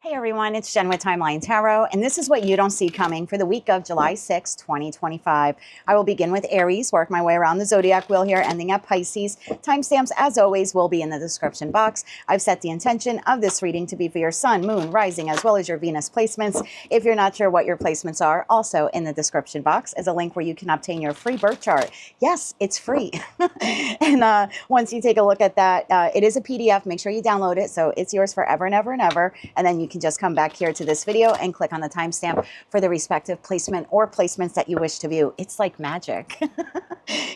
Hey everyone, it's Jen with Timeline Tarot, and this is what you don't see coming for the week of July 6, 2025. I will begin with Aries, work my way around the zodiac wheel here, ending at Pisces. Timestamps, as always, will be in the description box. I've set the intention of this reading to be for your sun, moon, rising, as well as your Venus placements. If you're not sure what your placements are, also in the description box is a link where you can obtain your free birth chart. Yes, it's free. And once you take a look at that, it is a PDF. Make sure you download it so it's yours forever and ever and ever. And then you can just come back here to this video and click on the timestamp for the respective placement or placements that you wish to view. It's like magic.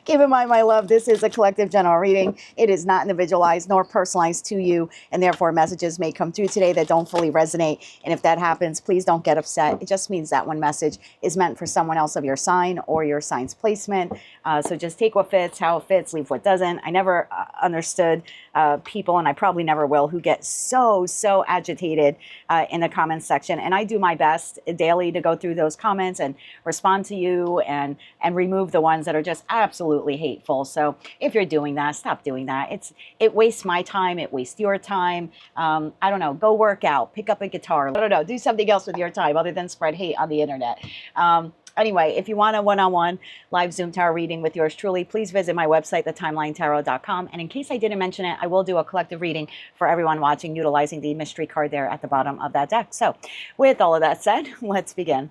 Keep in mind, my love, this is a collective general reading. It is not individualized nor personalized to you, and therefore messages may come through today that don't fully resonate. And if that happens, please don't get upset. It just means that one message is meant for someone else of your sign or your sign's placement. So just take what fits, how it fits, leave what doesn't. I never understood people, and I probably never will, who get so agitated in the comments section. And I do my best daily to go through those comments and respond to you and remove the ones that are just absolutely hateful. So if you're doing that, stop doing that. It wastes my time. It wastes your time. I don't know. Go work out. Pick up a guitar. I don't know. Do something else with your time other than spread hate on the internet. Anyway, if you want a one-on-one live Zoom tarot reading with yours truly, please visit my website, thetimelinetarot.com. And in case I didn't mention it, I will do a collective reading for everyone watching utilizing the mystery card there at the bottom of that deck. So with all of that said, let's begin.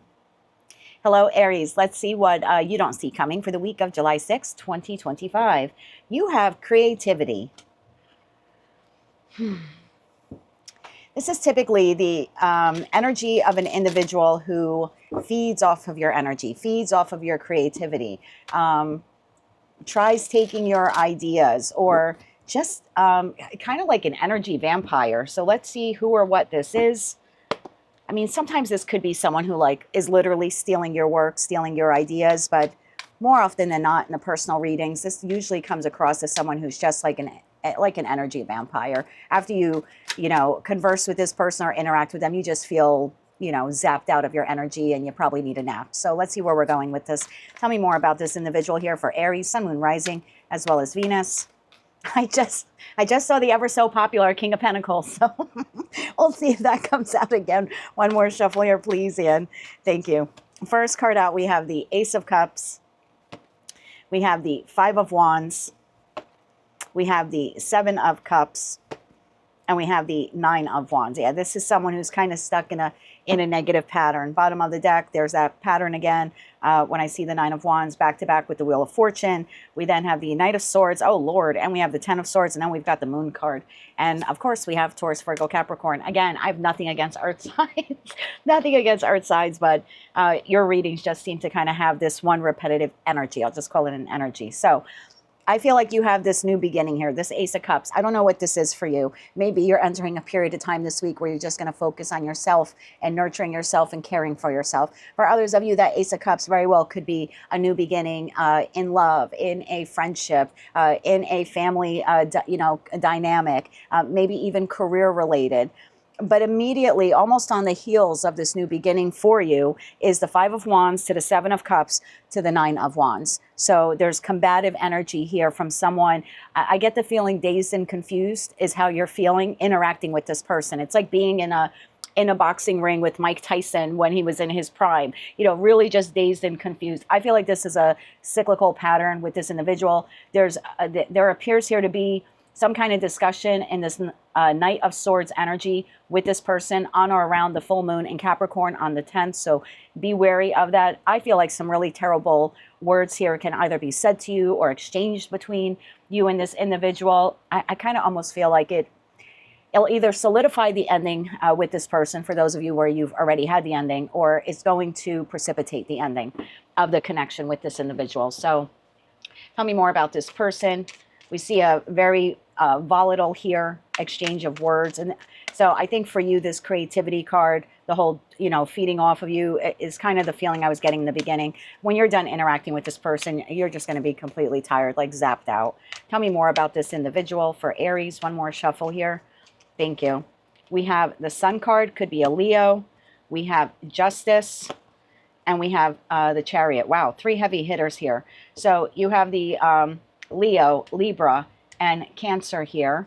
Hello, Aries. Let's see what you don't see coming for the week of July 6, 2025. You have creativity. This is typically the energy of an individual who feeds off of your energy, feeds off of your creativity, tries taking your ideas, or just kind of like an energy vampire. So let's see who or what this is. I mean, sometimes this could be someone who is literally stealing your work, stealing your ideas, but more often than not in the personal readings, this usually comes across as someone who's just like an energy vampire. After you converse with this person or interact with them, you just feel, zapped out of your energy and you probably need a nap. So let's see where we're going with this. Tell me more about this individual here for Aries, Sun, Moon, Rising, as well as Venus. I just saw the ever so popular King of Pentacles. So we'll see if that comes out again. One more shuffle here, please, Ian. Thank you. First card out, we have the Ace of Cups. We have the Five of Wands. We have the Seven of Cups, and we have the Nine of Wands. Yeah, this is someone who's kind of stuck in a negative pattern. Bottom of the deck, there's that pattern again. When I see the Nine of Wands back to back with the Wheel of Fortune, we then have the Knight of Swords. Oh, Lord. And we have the Ten of Swords, and then we've got the Moon card. And, of course, we have Taurus, Virgo, Capricorn. Again, I have nothing against earth signs. Nothing against earth signs, but your readings just seem to kind of have this one repetitive energy. I'll just call it an energy. So I feel like you have this new beginning here, this Ace of Cups. I don't know what this is for you. Maybe you're entering a period of time this week where you're just going to focus on yourself and nurturing yourself and caring for yourself. For others of you, that Ace of Cups very well could be a new beginning in love, in a friendship, in a family, dynamic, maybe even career related. But immediately, almost on the heels of this new beginning for you, is the Five of Wands to the Seven of Cups to the Nine of Wands. So there's combative energy here from someone. I get the feeling dazed and confused is how you're feeling interacting with this person. It's like being in a boxing ring with Mike Tyson when he was in his prime, really just dazed and confused. I feel like this is a cyclical pattern with this individual. There appears here to be some kind of discussion in this Knight of Swords energy with this person on or around the full moon in Capricorn on the 10th. So be wary of that. I feel like some really terrible words here can either be said to you or exchanged between you and this individual. I kind of almost feel like it'll either solidify the ending with this person, for those of you where you've already had the ending, or it's going to precipitate the ending of the connection with this individual. So tell me more about this person. We see a very volatile here, exchange of words. And so I think for you, this creativity card, the whole, feeding off of you is kind of the feeling I was getting in the beginning. When you're done interacting with this person, you're just going to be completely tired, like zapped out. Tell me more about this individual for Aries. One more shuffle here. Thank you. We have the Sun card, could be a Leo. We have Justice, and we have the Chariot. Wow, 3 heavy hitters here. So you have the Leo, Libra, and Cancer here.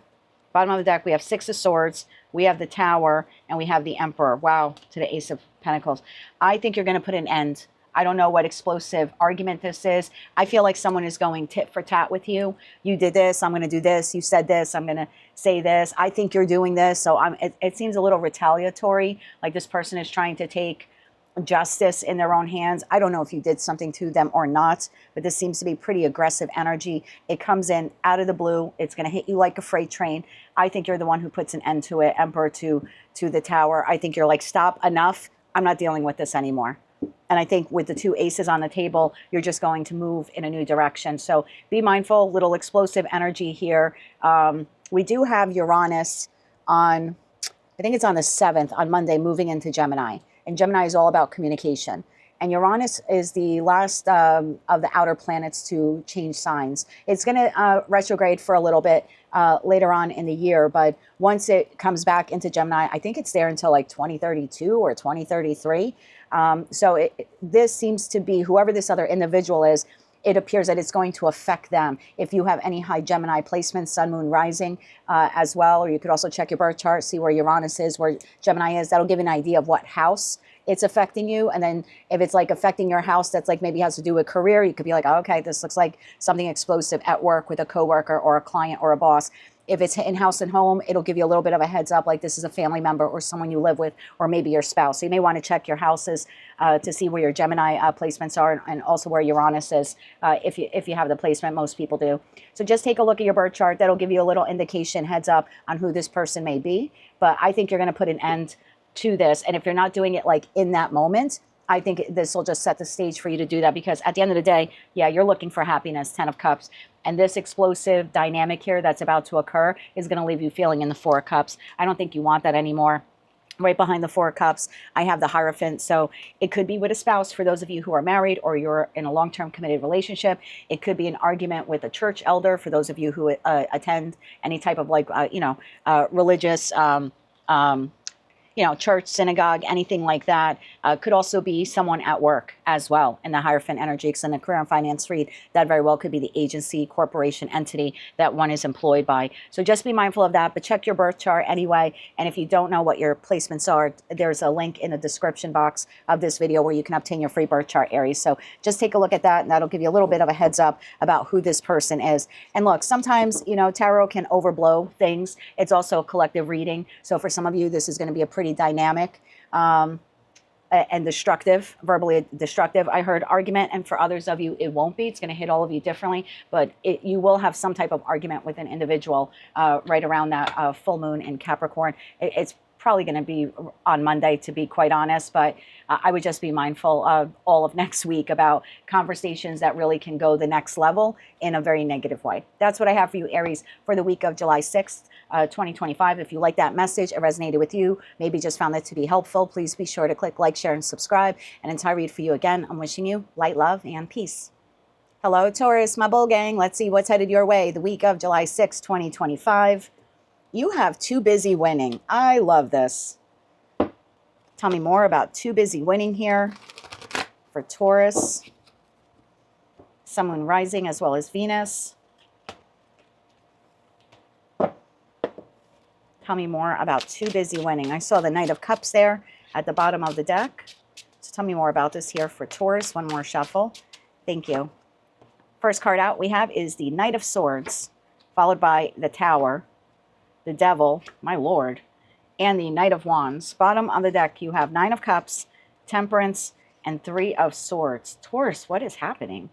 Bottom of the deck, we have Six of Swords, we have the Tower, and we have the Emperor. Wow, to the Ace of Pentacles. I think you're going to put an end. I don't know what explosive argument this is. I feel like someone is going tit for tat with you. You did this, I'm going to do this. You said this, I'm going to say this. I think you're doing this. So it seems a little retaliatory, like this person is trying to take justice in their own hands. I don't know if you did something to them or not, but this seems to be pretty aggressive energy. It comes in out of the blue. It's going to hit you like a freight train. I think you're the one who puts an end to it. Emperor to the Tower. I think you're like, stop, enough. I'm not dealing with this anymore. And I think with the two aces on the table, you're just going to move in a new direction. So be mindful, little explosive energy here. We do have Uranus on, I think it's on the 7th, on Monday, moving into Gemini. And Gemini is all about communication. And Uranus is the last of the outer planets to change signs. It's going to retrograde for a little bit later on in the year. But once it comes back into Gemini, I think it's there until like 2032 or 2033. So this seems to be, whoever this other individual is, it appears that it's going to affect them. If you have any high Gemini placements, Sun, Moon, Rising as well, or you could also check your birth chart, see where Uranus is, where Gemini is. That'll give you an idea of what house it's affecting you. And then if it's like affecting your house, that's like maybe has to do with career, you could be like, oh, okay, this looks like something explosive at work with a coworker or a client or a boss. If it's in house and home, it'll give you a little bit of a heads up, like this is a family member or someone you live with, or maybe your spouse. So you may want to check your houses to see where your Gemini placements are, and also where Uranus is, if you have the placement. Most people do. So just take a look at your birth chart. That'll give you a little indication, heads up on who this person may be. But I think you're going to put an end to this. And if you're not doing it like in that moment, I think this will just set the stage for you to do that, because at the end of the day, yeah, you're looking for happiness, 10 of Cups. And this explosive dynamic here that's about to occur is going to leave you feeling in the 4 of Cups. I don't think you want that anymore. Right behind the 4 of Cups, I have the Hierophant. So it could be with a spouse for those of you who are married or you're in a long-term committed relationship. It could be an argument with a church elder for those of you who attend any type of like, religious church, synagogue, anything like that. Could also be someone at work as well in the Hierophant energy, because in the career and finance read, that very well could be the agency, corporation, entity that one is employed by. So just be mindful of that, but check your birth chart anyway. And if you don't know what your placements are, there's a link in the description box of this video where you can obtain your free birth chart, Aries. So just take a look at that, and that'll give you a little bit of a heads up about who this person is. And look, sometimes, tarot can overblow things. It's also a collective reading. So for some of you, this is going to be a pretty dynamic and destructive, verbally destructive, I heard, argument. And for others of you, it won't be. It's going to hit all of you differently. But you will have some type of argument with an individual right around that full moon in Capricorn. It's probably going to be on Monday, to be quite honest, but I would just be mindful of all of next week about conversations that really can go the next level in a very negative way. That's what I have for you, Aries, for the week of July 6th, 2025. If you like that message, it resonated with you, maybe just found it to be helpful, please be sure to click like, share, and subscribe. And until I read for you again, I'm wishing you light, love, and peace. Hello, Taurus, my bull gang. Let's see what's headed your way the week of July 6th, 2025. You have too busy winning. I love this. Tell me more about too busy winning here for Taurus. Sun, Moon, Rising, as well as Venus. Tell me more about too busy winning. I saw the Knight of Cups there at the bottom of the deck. So tell me more about this here for Taurus. One more shuffle. Thank you. First card out we have is the Knight of Swords, followed by the Tower, the Devil, my Lord, and the Knight of Wands. Bottom of the deck, you have 9 of Cups, Temperance, and 3 of Swords. Taurus, what is happening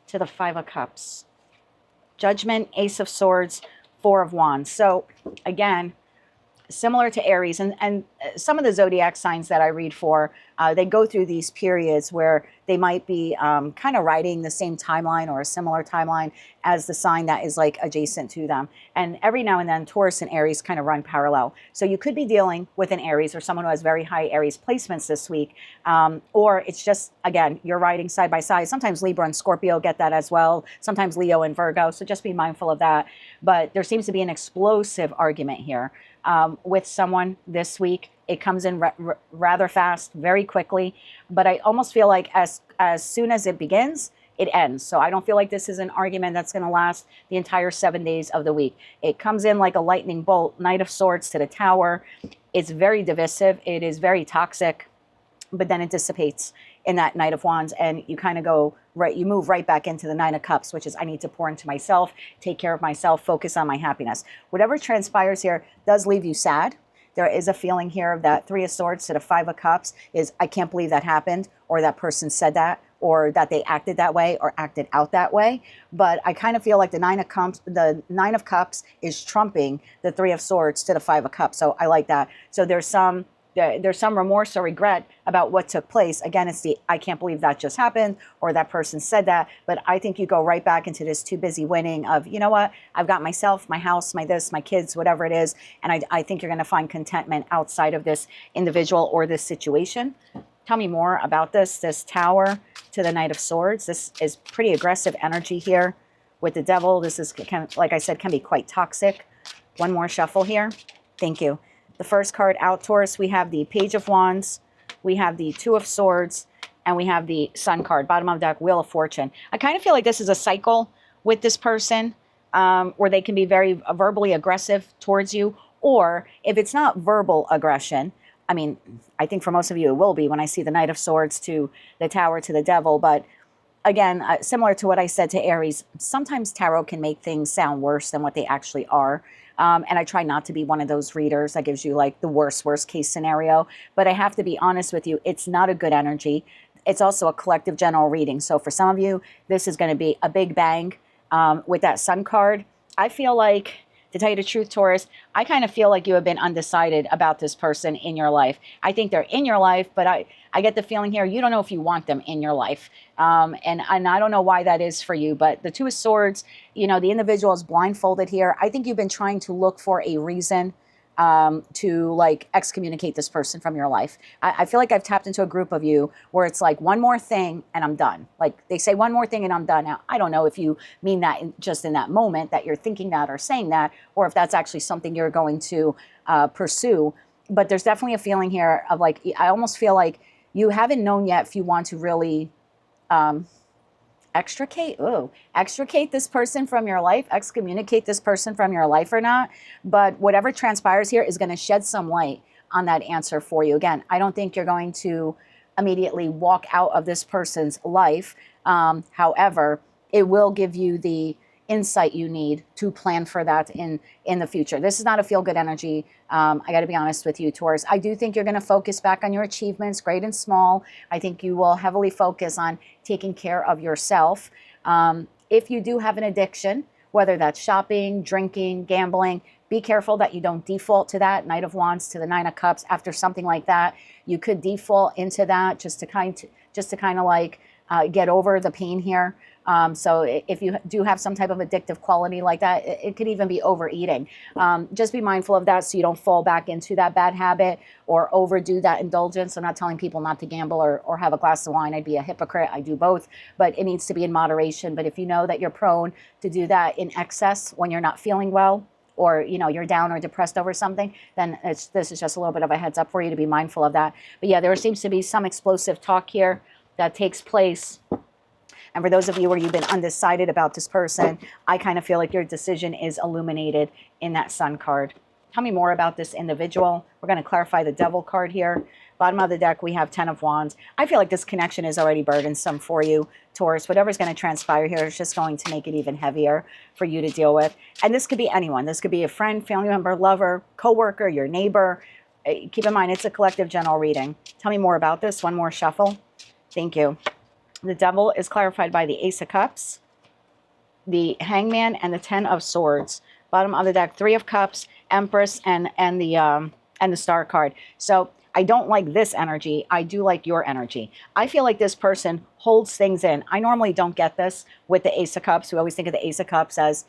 to the 5 of Cups? Judgment, Ace of Swords, 4 of Wands. So, again, similar to Aries, and some of the zodiac signs that I read for, they go through these periods where they might be kind of riding the same timeline or a similar timeline as the sign that is like adjacent to them. And every now and then, Taurus and Aries kind of run parallel. So you could be dealing with an Aries or someone who has very high Aries placements this week, or it's just, again, you're riding side by side. Sometimes Libra and Scorpio get that as well. Sometimes Leo and Virgo. So just be mindful of that. But there seems to be an explosive argument here with someone this week. It comes in rather fast, very quickly, but I almost feel like as soon as it begins, it ends. So I don't feel like this is an argument that's going to last the entire 7 days of the week. It comes in like a lightning bolt, Knight of Swords to the Tower. It's very divisive. It is very toxic, but then it dissipates in that Knight of Wands, and you kind of go right, you move right back into the Nine of Cups, which is I need to pour into myself, take care of myself, focus on my happiness. Whatever transpires here does leave you sad. There is a feeling here of that Three of Swords to the Five of Cups is, I can't believe that happened, or that person said that, or that they acted that way or acted out that way. But I kind of feel like the Nine of Cups is trumping the Three of Swords to the Five of Cups. So I like that. So there's some remorse or regret about what took place. Again, it's the, I can't believe that just happened, or that person said that. But I think you go right back into this too busy winning of, you know what, I've got myself, my house, my this, my kids, whatever it is. And I think you're going to find contentment outside of this individual or this situation. Tell me more about this Tower to the Knight of Swords. This is pretty aggressive energy here with the Devil. This is, like I said, can be quite toxic. One more shuffle here. Thank you. The first card out, Taurus, we have the Page of Wands, we have the Two of Swords, and we have the Sun card. Bottom of the deck, Wheel of Fortune. I kind of feel like this is a cycle with this person where they can be very verbally aggressive towards you. Or if it's not verbal aggression, I mean, I think for most of you it will be when I see the Knight of Swords to the Tower to the Devil. But again, similar to what I said to Aries, sometimes tarot can make things sound worse than what they actually are. And I try not to be one of those readers that gives you like the worst case scenario. But I have to be honest with you, it's not a good energy. It's also a collective general reading. So for some of you, this is going to be a big bang with that Sun card. I feel like, to tell you the truth, Taurus, I kind of feel like you have been undecided about this person in your life. I think they're in your life, but I get the feeling here you don't know if you want them in your life. And I don't know why that is for you, but the Two of Swords, you know, the individual is blindfolded here. I think you've been trying to look for a reason to like excommunicate this person from your life. I feel like I've tapped into a group of you where it's like one more thing and I'm done. Like they say one more thing and I'm done. Now, I don't know if you mean that just in that moment that you're thinking that or saying that, or if that's actually something you're going to pursue. But there's definitely a feeling here of like, I almost feel like you haven't known yet if you want to really extricate this person from your life, excommunicate this person from your life or not. But whatever transpires here is going to shed some light on that answer for you. Again, I don't think you're going to immediately walk out of this person's life. However, it will give you the insight you need to plan for that in the future. This is not a feel-good energy. I got to be honest with you, Taurus. I do think you're going to focus back on your achievements, great and small. I think you will heavily focus on taking care of yourself. If you do have an addiction, whether that's shopping, drinking, gambling, be careful that you don't default to that. Knight of Wands to the Nine of Cups. After something like that, you could default into that just to kind of like get over the pain here. So if you do have some type of addictive quality like that, it could even be overeating. Just be mindful of that so you don't fall back into that bad habit or overdo that indulgence. I'm not telling people not to gamble or have a glass of wine. I'd be a hypocrite. I do both, but it needs to be in moderation. But if you know that you're prone to do that in excess when you're not feeling well, or you know you're down or depressed over something, then this is just a little bit of a heads up for you to be mindful of that. But yeah, there seems to be some explosive talk here that takes place. And for those of you where you've been undecided about this person, I kind of feel like your decision is illuminated in that Sun card. Tell me more about this individual. We're going to clarify the Devil card here. Bottom of the deck, we have 10 of Wands. I feel like this connection is already burdensome for you, Taurus. Whatever's going to transpire here is just going to make it even heavier for you to deal with. And this could be anyone. This could be a friend, family member, lover, coworker, your neighbor. Keep in mind, it's a collective general reading. Tell me more about this. One more shuffle. Thank you. The Devil is clarified by the Ace of Cups, the Hangman, and the 10 of Swords. Bottom of the deck, 3 of Cups, Empress, and the Star card. So I don't like this energy. I do like your energy. I feel like this person holds things in. I normally don't get this with the Ace of Cups. We always think of the Ace of Cups as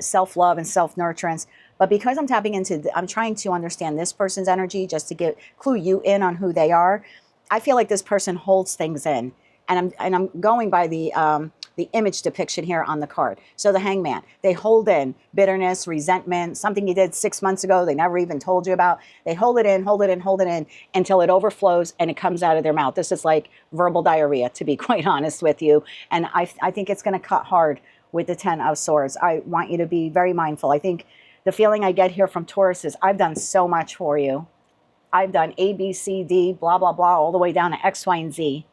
self-love and self-nurturance. But because I'm tapping into, I'm trying to understand this person's energy just to clue you in on who they are. I feel like this person holds things in. And I'm going by the the image depiction here on the card. So the Hangman, they hold in bitterness, resentment, something you did 6 months ago they never even told you about. They hold it in, hold it in, hold it in until it overflows and it comes out of their mouth. This is like verbal diarrhea, to be quite honest with you. And I think it's going to cut hard with the Ten of Swords. I want you to be very mindful. I think the feeling I get here from Taurus is I've done so much for you. I've done A, B, C, D, blah, blah, blah, all the way down to X, Y, and Z.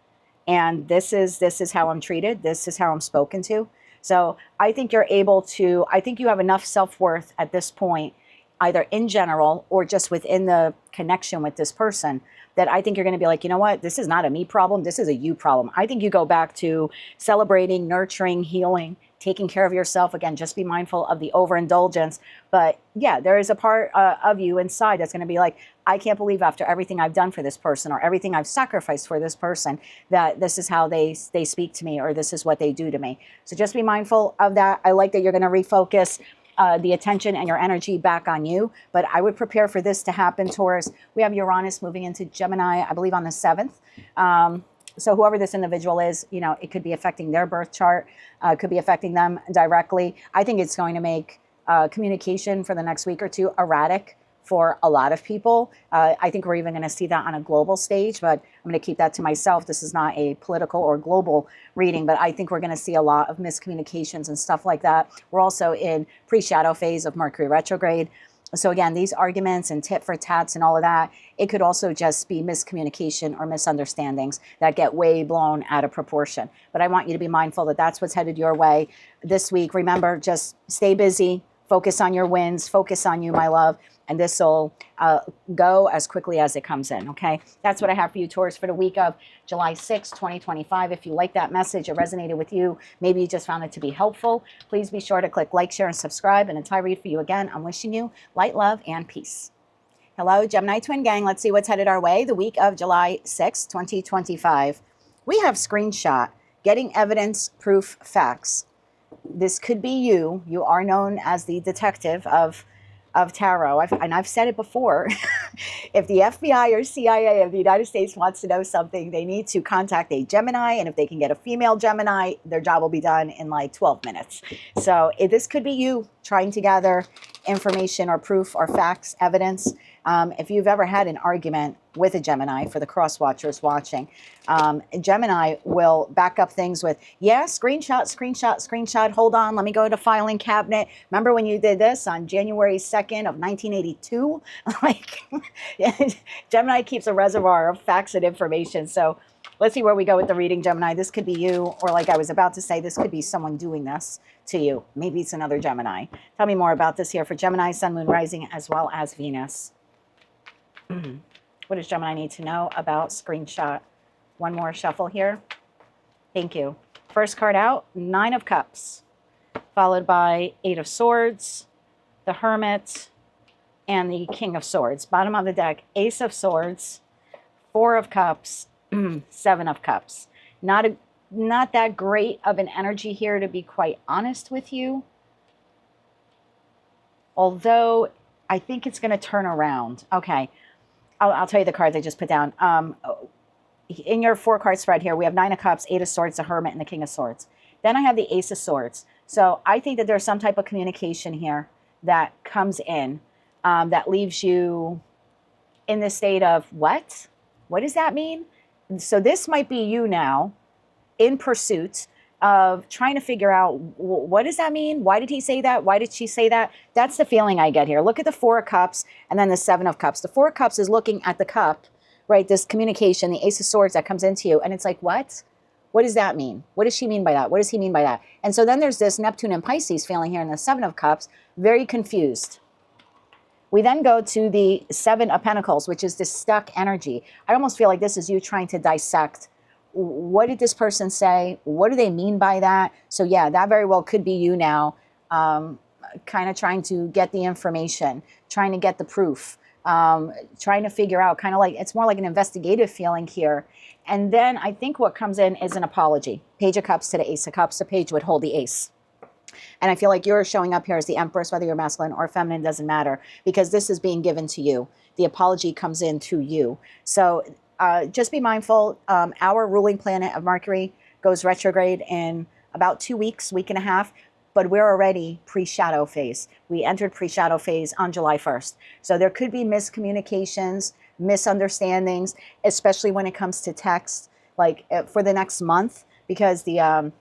And this is how I'm treated. This is how I'm spoken to. So I think you're able to, I think you have enough self-worth at this point, either in general or just within the connection with this person, that I think you're going to be like, you know what, this is not a me problem. This is a you problem. I think you go back to celebrating, nurturing, healing, taking care of yourself. Again, just be mindful of the overindulgence. But yeah, there is a part of you inside that's going to be like, I can't believe after everything I've done for this person or everything I've sacrificed for this person, that this is how they speak to me or this is what they do to me. So just be mindful of that. I like that you're going to refocus the attention and your energy back on you. But I would prepare for this to happen, Taurus. We have Uranus moving into Gemini, I believe on the 7th. So whoever this individual is, you know, it could be affecting their birth chart, could be affecting them directly. I think it's going to make communication for the next week or two erratic for a lot of people. I think we're even going to see that on a global stage, but I'm going to keep that to myself. This is not a political or global reading, but I think we're going to see a lot of miscommunications and stuff like that. We're also in pre-shadow phase of Mercury retrograde. So again, these arguments and tit for tats and all of that, it could also just be miscommunication or misunderstandings that get way blown out of proportion. But I want you to be mindful that that's what's headed your way this week. Remember, just stay busy, focus on your wins, focus on you, my love, and this will go as quickly as it comes in, okay? That's what I have for you, Taurus, for the week of July 6, 2025. If you like that message, it resonated with you, maybe you just found it to be helpful, please be sure to click like, share, and subscribe. And until I read for you again, I'm wishing you light, love, and peace. Hello, Gemini Twin Gang. Let's see what's headed our way the week of July 6, 2025. We have screenshot, getting evidence, proof, facts. This could be you. You are known as the detective of tarot. I've said it before. If the FBI or CIA of the United States wants to know something, they need to contact a Gemini. And if they can get a female Gemini, their job will be done in like 12 minutes. So this could be you trying to gather information or proof or facts, evidence. If you've ever had an argument with a Gemini, for the cross watchers watching, Gemini will back up things with, yeah, screenshot, screenshot, screenshot. Hold on, let me go to filing cabinet. Remember when you did this on January 2nd of 1982? Like, Gemini keeps a reservoir of facts and information. So let's see where we go with the reading, Gemini. This could be you, or like I was about to say, this could be someone doing this to you. Maybe it's another Gemini. Tell me more about this here for Gemini, Sun, Moon, Rising, as well as Venus. What does Gemini need to know about screenshot? One more shuffle here. Thank you. First card out, 9 of Cups, followed by 8 of Swords, the Hermit, and the King of Swords. Bottom of the deck, Ace of Swords, 4 of Cups, 7 of Cups. Not that great of an energy here, to be quite honest with you. Although I think it's going to turn around. Okay. I'll tell you the cards I just put down. In your 4-card spread here, we have 9 of Cups, 8 of Swords, the Hermit, and the King of Swords. Then I have the Ace of Swords. So I think that there's some type of communication here that comes in that leaves you in this state of, what? What does that mean? So this might be you now in pursuit of trying to figure out, what does that mean? Why did he say that? Why did she say that? That's the feeling I get here. Look at the 4 of Cups and then the 7 of Cups. The 4 of Cups is looking at the cup, right? This communication, the Ace of Swords that comes into you. And it's like, what? What does that mean? What does she mean by that? What does he mean by that? And so then there's this Neptune and Pisces feeling here in the 7 of Cups, very confused. We then go to the 7 of Pentacles, which is this stuck energy. I almost feel like this is you trying to dissect, what did this person say? What do they mean by that? So yeah, that very well could be you now, kind of trying to get the information, trying to get the proof, trying to figure out, kind of like, it's more like an investigative feeling here. And then I think what comes in is an apology. Page of Cups to the Ace of Cups. The page would hold the ace. And I feel like you're showing up here as the Empress, whether you're masculine or feminine, doesn't matter, because this is being given to you. The apology comes in to you. So just be mindful. Our ruling planet of Mercury goes retrograde in about 2 weeks, week and a half, but we're already pre-shadow phase. We entered pre-shadow phase on July 1st. So there could be miscommunications, misunderstandings, especially when it comes to text, like for the next month, because the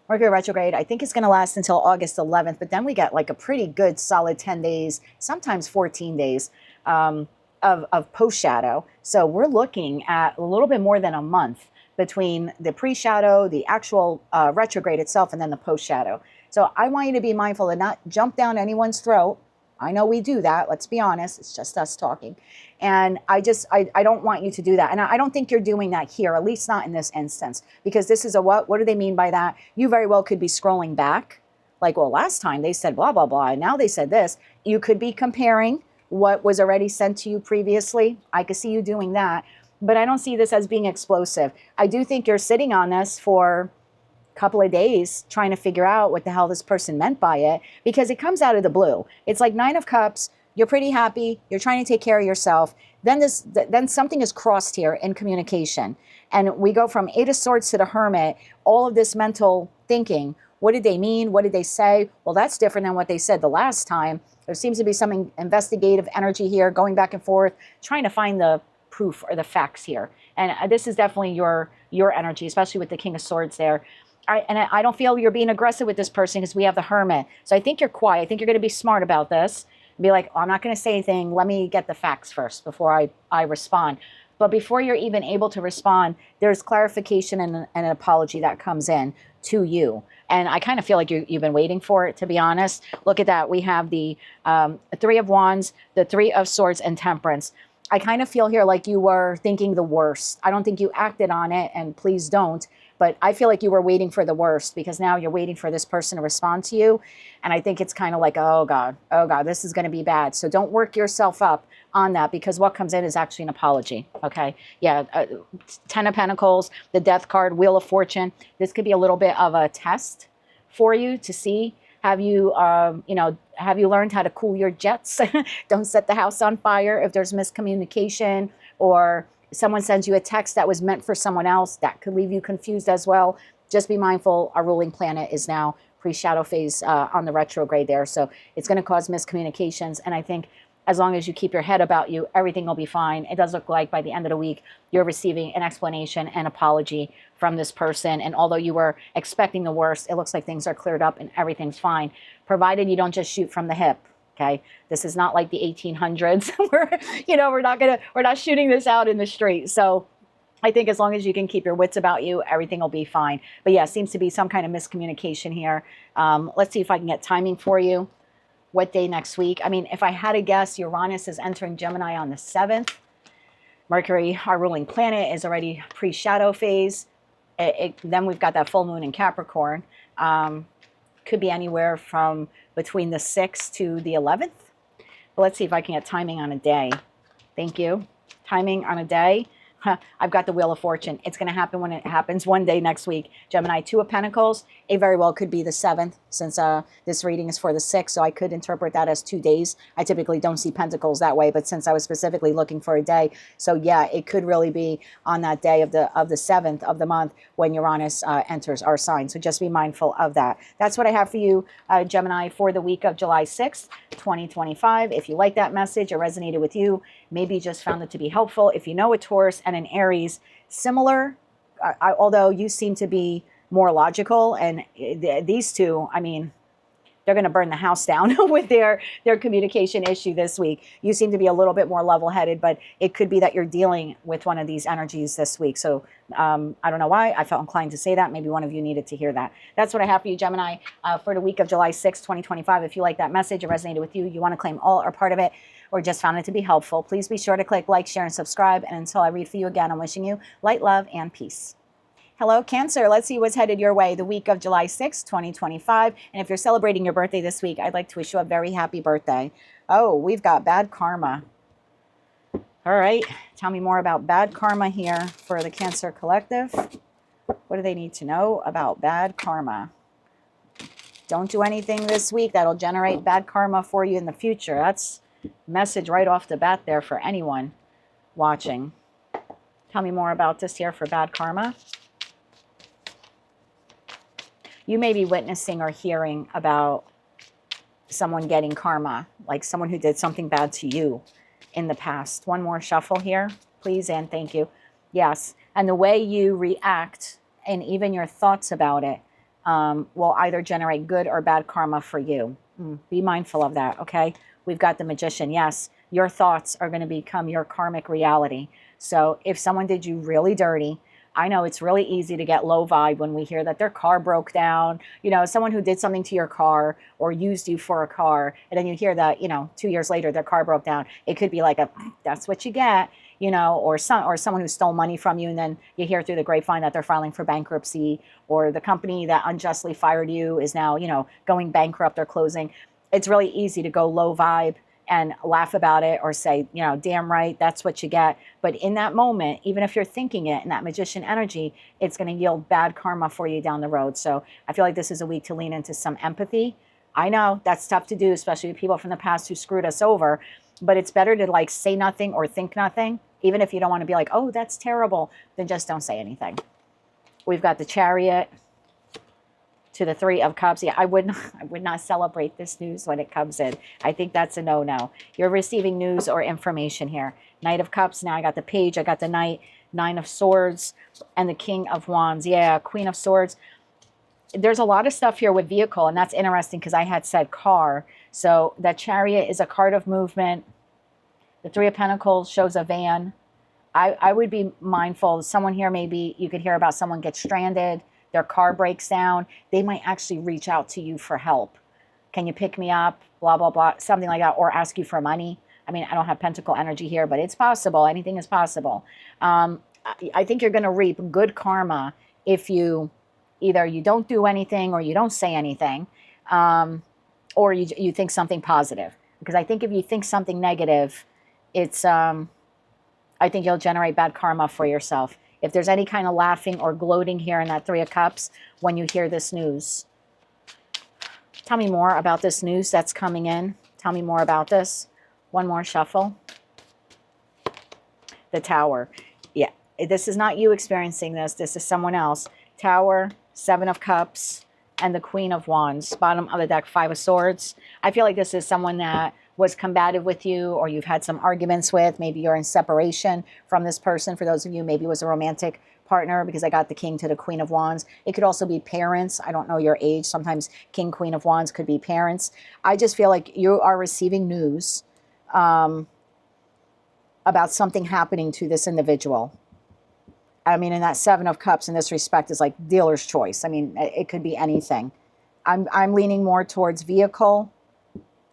Mercury retrograde, I think it's going to last until August 11th, but then we get like a pretty good solid 10 days, sometimes 14 days of post-shadow. So we're looking at a little bit more than a month between the pre-shadow, the actual retrograde itself, and then the post-shadow. So I want you to be mindful and not jump down anyone's throat. I know we do that. Let's be honest. It's just us talking. And I don't want you to do that. And I don't think you're doing that here, at least not in this instance, because this is a what? What do they mean by that? You very well could be scrolling back. Like, well, last time they said blah, blah, blah, and now they said this. You could be comparing what was already sent to you previously. I could see you doing that. But I don't see this as being explosive. I do think you're sitting on this for couple of days trying to figure out what the hell this person meant by it, because it comes out of the blue. It's like 9 of Cups. You're pretty happy. You're trying to take care of yourself. Then something is crossed here in communication. And we go from 8 of Swords to the Hermit, all of this mental thinking. What did they mean? What did they say? Well, that's different than what they said the last time. There seems to be some investigative energy here, going back and forth, trying to find the proof or the facts here. And this is definitely your energy, especially with the King of Swords there. I don't feel you're being aggressive with this person because we have the Hermit. So I think you're quiet. I think you're going to be smart about this. Be like, oh, I'm not going to say anything. Let me get the facts first before I respond. But before you're even able to respond, there's clarification and an apology that comes in to you. And I kind of feel like you've been waiting for it, to be honest. Look at that. We have the 3 of Wands, the 3 of Swords, and Temperance. I kind of feel here like you were thinking the worst. I don't think you acted on it, and please don't. But I feel like you were waiting for the worst, because now you're waiting for this person to respond to you. And I think it's kind of like, oh God, this is going to be bad. So don't work yourself up on that, because what comes in is actually an apology. Okay. Yeah. 10 of Pentacles, the Death card, Wheel of Fortune. This could be a little bit of a test for you to see. Have you learned how to cool your jets? Don't set the house on fire if there's miscommunication, or someone sends you a text that was meant for someone else. That could leave you confused as well. Just be mindful. Our ruling planet is now pre-shadow phase on the retrograde there. So it's going to cause miscommunications. And I think as long as you keep your head about you, everything will be fine. It does look like by the end of the week, you're receiving an explanation and apology from this person. And although you were expecting the worst, it looks like things are cleared up and everything's fine, provided you don't just shoot from the hip. Okay, this is not like the 1800s where, we're not shooting this out in the street. So I think as long as you can keep your wits about you, everything will be fine. But yeah, seems to be some kind of miscommunication here. Let's see if I can get timing for you. What day next week? I mean, if I had to guess, Uranus is entering Gemini on the 7th. Mercury, our ruling planet, is already pre-shadow phase. Then we've got that full moon in Capricorn. Could be anywhere from between the 6th to the 11th. But let's see if I can get timing on a day. Thank you. Timing on a day. I've got the Wheel of Fortune. It's going to happen when it happens, one day next week. Gemini, 2 of Pentacles. It very well could be the 7th, since this reading is for the 6th, so I could interpret that as 2 days. I typically don't see Pentacles that way, but since I was specifically looking for a day, so yeah, it could really be on that day of the 7th of the month when Uranus enters our sign. So just be mindful of that. That's what I have for you, Gemini, for the week of July 6th, 2025. If you like that message or resonated with you, maybe you just found it to be helpful. If you know a Taurus and an Aries, similar, although you seem to be more logical, and these two, I mean, they're going to burn the house down with their communication issue this week. You seem to be a little bit more level-headed, but it could be that you're dealing with one of these energies this week. So I don't know why I felt inclined to say that. Maybe one of you needed to hear that. That's what I have for you, Gemini, for the week of July 6, 2025. If you like that message, it resonated with you, you want to claim all or part of it, or just found it to be helpful, please be sure to click like, share, and subscribe. And until I read for you again, I'm wishing you light, love, and peace. Hello, Cancer. Let's see what's headed your way the week of July 6, 2025. And if you're celebrating your birthday this week, I'd like to wish you a very happy birthday. Oh, we've got bad karma. All right. Tell me more about bad karma here for the Cancer Collective. What do they need to know about bad karma? Don't do anything this week that'll generate bad karma for you in the future. That's a message right off the bat there for anyone watching. Tell me more about this here for bad karma. you may be witnessing or hearing about someone getting karma, like someone who did something bad to you in the past. One more shuffle here, please, and thank you. Yes, and the way you react and even your thoughts about it will either generate good or bad karma for you. Be mindful of that, okay? We've got the Magician. Yes, your thoughts are going to become your karmic reality. So if someone did you really dirty, I know it's really easy to get low vibe when we hear that their car broke down, you know, someone who did something to your car or used you for a car, and then you hear that, you know, 2 years later their car broke down. It could be like that's what you get, you know, or someone who stole money from you, and then you hear through the grapevine that they're filing for bankruptcy, or the company that unjustly fired you is now, you know, going bankrupt or closing. It's really easy to go low vibe and laugh about it or say, you know, damn right, that's what you get. But in that moment, even if you're thinking it in that Magician energy, it's going to yield bad karma for you down the road. So I feel like this is a week to lean into some empathy. I know that's tough to do, especially with people from the past who screwed us over, but it's better to like say nothing or think nothing, even if you don't want to be like, oh, that's terrible, then just don't say anything. We've got the Chariot to the Three of Cups. Yeah, I would not celebrate this news when it comes in. I think that's a no-no. You're receiving news or information here. Knight of Cups. Now I got the Page. I got the Knight. Nine of Swords. And the King of Wands. Yeah, Queen of Swords. There's a lot of stuff here with vehicle, and that's interesting because I had said car. So that Chariot is a card of movement. The Three of Pentacles shows a van. I would be mindful. Someone here, maybe you could hear about someone get stranded. Their car breaks down. They might actually reach out to you for help. Can you pick me up? Blah, blah, blah. Something like that. Or ask you for money. I mean, I don't have pentacle energy here, but it's possible. Anything is possible. I think you're going to reap good karma if you either you don't do anything or you don't say anything, or you think something positive. Because I think if you think something negative, it's I think you'll generate bad karma for yourself. If there's any kind of laughing or gloating here in that Three of Cups when you hear this news. Tell me more about this news that's coming in. Tell me more about this. One more shuffle. The Tower. Yeah, this is not you experiencing this. This is someone else. Tower, Seven of Cups, and the Queen of Wands. Bottom of the deck, Five of Swords. I feel like this is someone that was combative with you, or you've had some arguments with. Maybe you're in separation from this person. For those of you, maybe it was a romantic partner, because I got the King to the Queen of Wands. It could also be parents. I don't know your age. Sometimes King, Queen of Wands could be parents. I just feel like you are receiving news about something happening to this individual. I mean, and that Seven of Cups in this respect is like dealer's choice. I mean, it could be anything. I'm leaning more towards vehicle,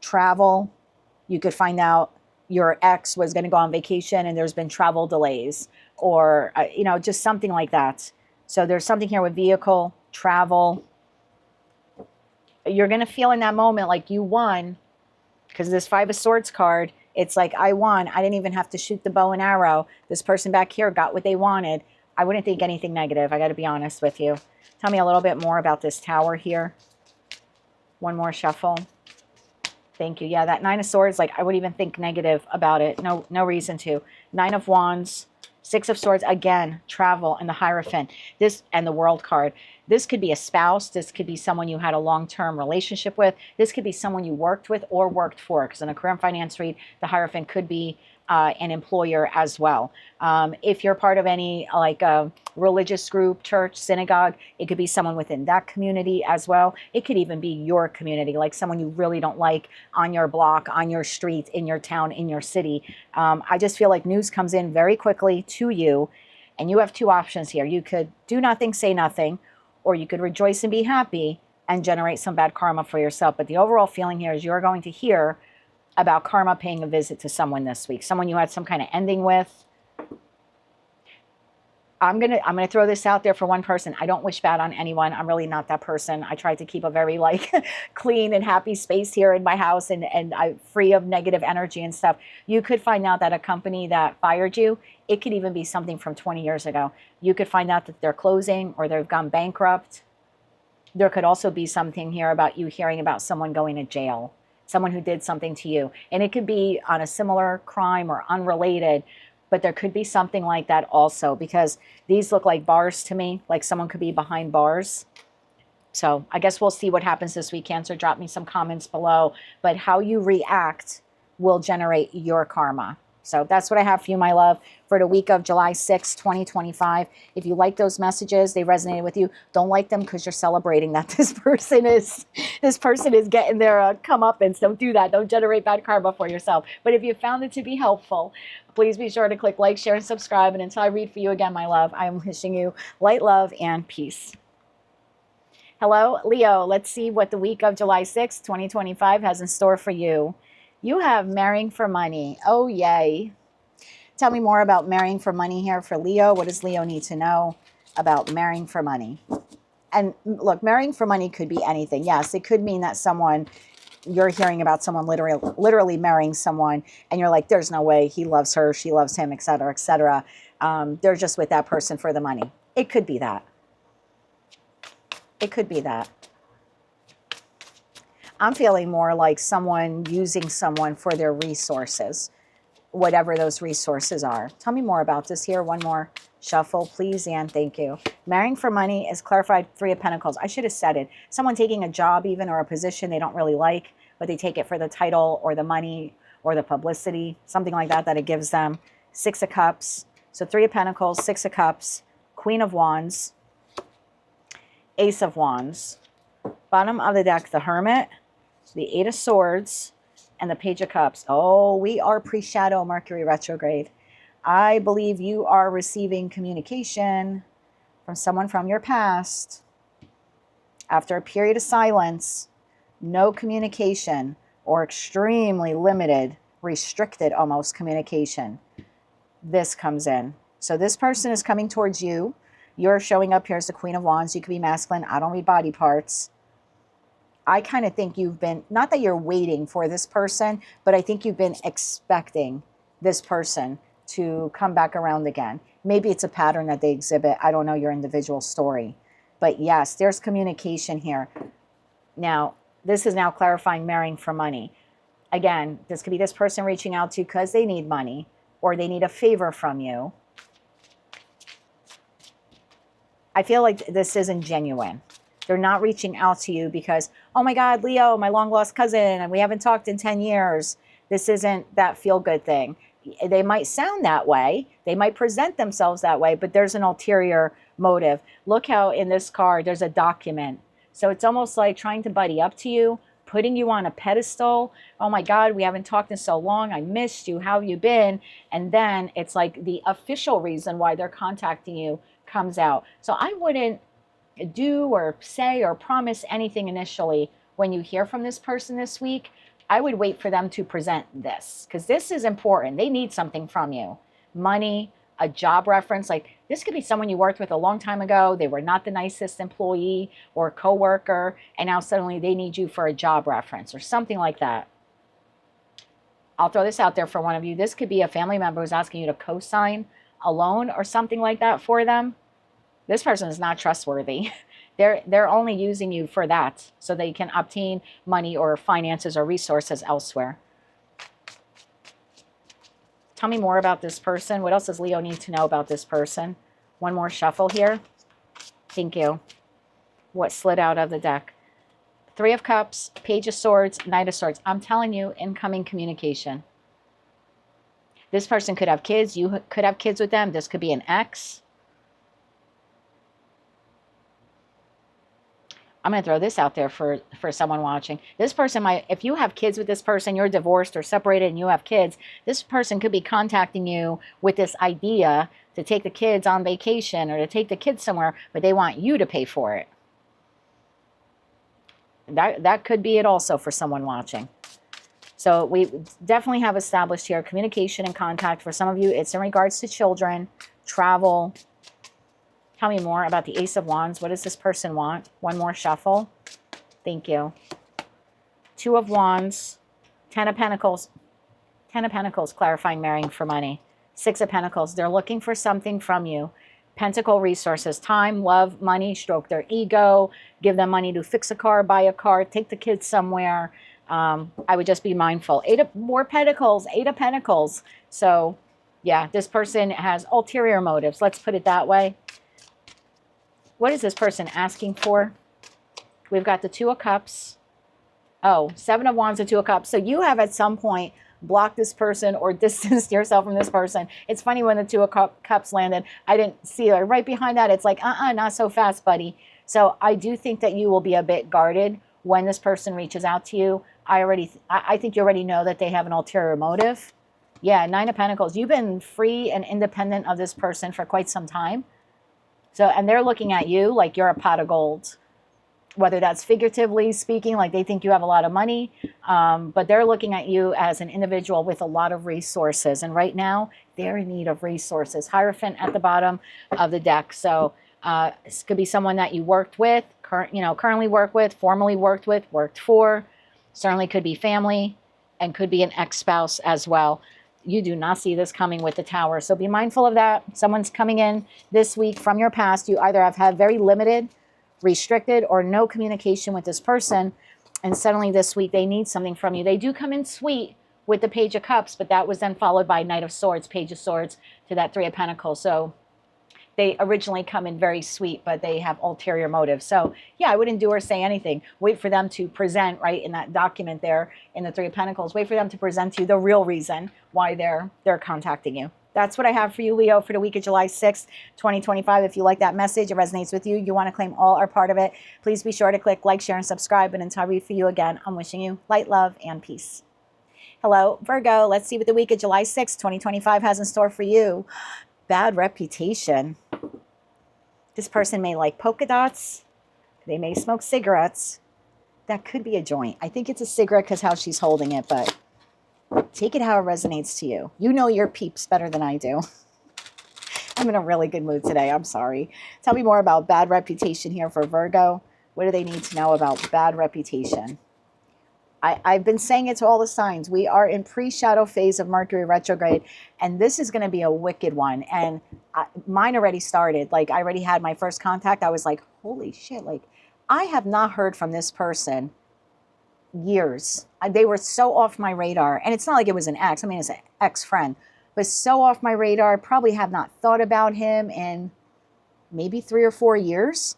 travel. You could find out your ex was going to go on vacation and there's been travel delays, or, you know, just something like that. So there's something here with vehicle, travel. You're going to feel in that moment like you won, because this Five of Swords card, it's like, I won. I didn't even have to shoot the bow and arrow. This person back here got what they wanted. I wouldn't think anything negative. I got to be honest with you. Tell me a little bit more about this Tower here. One more shuffle. Thank you. Yeah, that Nine of Swords, like I wouldn't even think negative about it. No reason to. Nine of Wands, Six of Swords, again, travel, and the Hierophant. This, and the World card. This could be a spouse. This could be someone you had a long-term relationship with. This could be someone you worked with or worked for, because in a career and finance read, the Hierophant could be an employer as well. If you're part of any like religious group, church, synagogue, it could be someone within that community as well. It could even be your community, like someone you really don't like on your block, on your street, in your town, in your city. I just feel like news comes in very quickly to you, and you have two options here. You could do nothing, say nothing, or you could rejoice and be happy and generate some bad karma for yourself. But the overall feeling here is you're going to hear about karma paying a visit to someone this week, someone you had some kind of ending with. I'm gonna throw this out there for one person. I don't wish bad on anyone. I'm really not that person. I try to keep a very like clean and happy space here in my house, and I'm free of negative energy and stuff. You could find out that a company that fired you, it could even be something from 20 years ago. You could find out that they're closing or they've gone bankrupt. There could also be something here about you hearing about someone going to jail, someone who did something to you. And it could be on a similar crime or unrelated, but there could be something like that also, because these look like bars to me, like someone could be behind bars. So I guess we'll see what happens this week, Cancer. Drop me some comments below. But how you react will generate your karma. So that's what I have for you, my love, for the week of July 6, 2025. If you like those messages, they resonated with you, don't like them because you're celebrating that this person is getting their comeuppance. Don't do that. Don't generate bad karma for yourself. But if you found it to be helpful, please be sure to click like, share, and subscribe. And until I read for you again, my love, I am wishing you light, love, and peace. Hello, Leo. Let's see what the week of July 6, 2025 has in store for you. You have marrying for money. Oh, yay. Tell me more about marrying for money here for Leo. What does Leo need to know about marrying for money? And look, marrying for money could be anything. Yes, it could mean that you're hearing about someone literally marrying someone, and you're like, there's no way he loves her, she loves him, etc., etc. They're just with that person for the money. It could be that. It could be that. I'm feeling more like someone using someone for their resources, whatever those resources are. Tell me more about this here. One more shuffle, please, and thank you. Marrying for money is clarified 3 of Pentacles. I should have said it. Someone taking a job even or a position they don't really like, but they take it for the title or the money or the publicity, something like that it gives them. 6 of Cups. So 3 of Pentacles, 6 of Cups, Queen of Wands, Ace of Wands. Bottom of the deck, the Hermit, the 8 of Swords, and the Page of Cups. Oh, we are pre-shadow Mercury retrograde. I believe you are receiving communication from someone from your past. After a period of silence, no communication, or extremely limited, restricted almost communication, this comes in. So this person is coming towards you. You're showing up here as the Queen of Wands. You could be masculine. I don't read body parts. I kind of think you've been, not that you're waiting for this person, but I think you've been expecting this person to come back around again. Maybe it's a pattern that they exhibit. I don't know your individual story. But yes, there's communication here. Now, this is now clarifying marrying for money. Again, this could be this person reaching out to you because they need money or they need a favor from you. I feel like this isn't genuine. They're not reaching out to you because, oh my God, Leo, my long lost cousin, and we haven't talked in 10 years. This isn't that feel good thing. They might sound that way. They might present themselves that way, but there's an ulterior motive. Look how in this card, there's a document. So it's almost like trying to buddy up to you, putting you on a pedestal. Oh my God, we haven't talked in so long. I missed you. How have you been? And then it's like the official reason why they're contacting you comes out. So I wouldn't do or say or promise anything initially when you hear from this person this week. I would wait for them to present this because this is important. They need something from you. Money, a job reference. Like this could be someone you worked with a long time ago. They were not the nicest employee or coworker, and now suddenly they need you for a job reference or something like that. I'll throw this out there for one of you. This could be a family member who's asking you to co-sign a loan or something like that for them. This person is not trustworthy. They're only using you for that so they can obtain money or finances or resources elsewhere. Tell me more about this person. What else does Leo need to know about this person? One more shuffle here. Thank you. What slid out of the deck? 3 of Cups, Page of Swords, Knight of Swords. I'm telling you, incoming communication. This person could have kids. You could have kids with them. This could be an ex. I'm going to throw this out there for someone watching. This person might, if you have kids with this person, you're divorced or separated and you have kids, this person could be contacting you with this idea to take the kids on vacation or to take the kids somewhere, but they want you to pay for it. That could be it also for someone watching. So we definitely have established here communication and contact. For some of you, it's in regards to children, travel. Tell me more about the Ace of Wands. What does this person want? One more shuffle. Thank you. 2 of Wands. 10 of Pentacles. 10 of Pentacles, clarifying marrying for money. 6 of Pentacles. They're looking for something from you. Pentacle resources. Time, love, money, stroke their ego. Give them money to fix a car, buy a car, take the kids somewhere. I would just be mindful. 8 of more Pentacles. 8 of Pentacles. So, yeah, this person has ulterior motives. Let's put it that way. What is this person asking for? We've got the Two of Cups. Oh, Seven of Wands and Two of Cups. So you have at some point blocked this person or distanced yourself from this person. It's funny when the Two of Cups landed, I didn't see it. Right behind that, it's like, not so fast, buddy. So I do think that you will be a bit guarded when this person reaches out to you. I think you already know that they have an ulterior motive. Yeah, Nine of Pentacles. You've been free and independent of this person for quite some time. So, and they're looking at you like you're a pot of gold. Whether that's figuratively speaking, like they think you have a lot of money, but they're looking at you as an individual with a lot of resources. And right now, they're in need of resources. Hierophant at the bottom of the deck. So this could be someone that you worked with, currently work with, formerly worked with, worked for. Certainly could be family and could be an ex-spouse as well. You do not see this coming with the Tower. So be mindful of that. Someone's coming in this week from your past. You either have had very limited, restricted, or no communication with this person. And suddenly this week they need something from you. They do come in sweet with the Page of Cups, but that was then followed by Knight of Swords, Page of Swords to that Three of Pentacles. So they originally come in very sweet, but they have ulterior motives. So yeah, I wouldn't do or say anything. Wait for them to present, right, in that document there in the Three of Pentacles. Wait for them to present to you the real reason why they're contacting you. That's what I have for you, Leo, for the week of July 6th, 2025. If you like that message, it resonates with you, you want to claim all or part of it, please be sure to click like, share, and subscribe. And until I read for you again, I'm wishing you light, love, and peace. Hello, Virgo. Let's see what the week of July 6th, 2025 has in store for you. Bad reputation. This person may like polka dots. They may smoke cigarettes. That could be a joint. I think it's a cigarette because how she's holding it, but take it how it resonates to you. You know your peeps better than I do. I'm in a really good mood today. I'm sorry. Tell me more about bad reputation here for Virgo. What do they need to know about bad reputation? I've been saying it to all the signs. We are in pre-shadow phase of Mercury retrograde, and this is going to be a wicked one. And mine already started. Like, I already had my first contact. I was like, holy shit. Like, I have not heard from this person years. They were so off my radar. And it's not like it was an ex. I mean, it's an ex-friend. But so off my radar. Probably have not thought about him in maybe 3 or 4 years.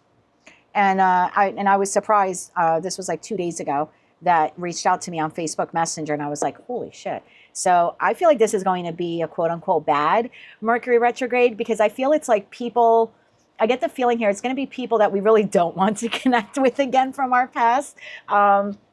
And I was surprised. This was like 2 days ago. That reached out to me on Facebook Messenger, and I was like, holy shit. So I feel like this is going to be a quote-unquote bad Mercury retrograde, because I feel it's like people, I get the feeling here, it's going to be people that we really don't want to connect with again from our past.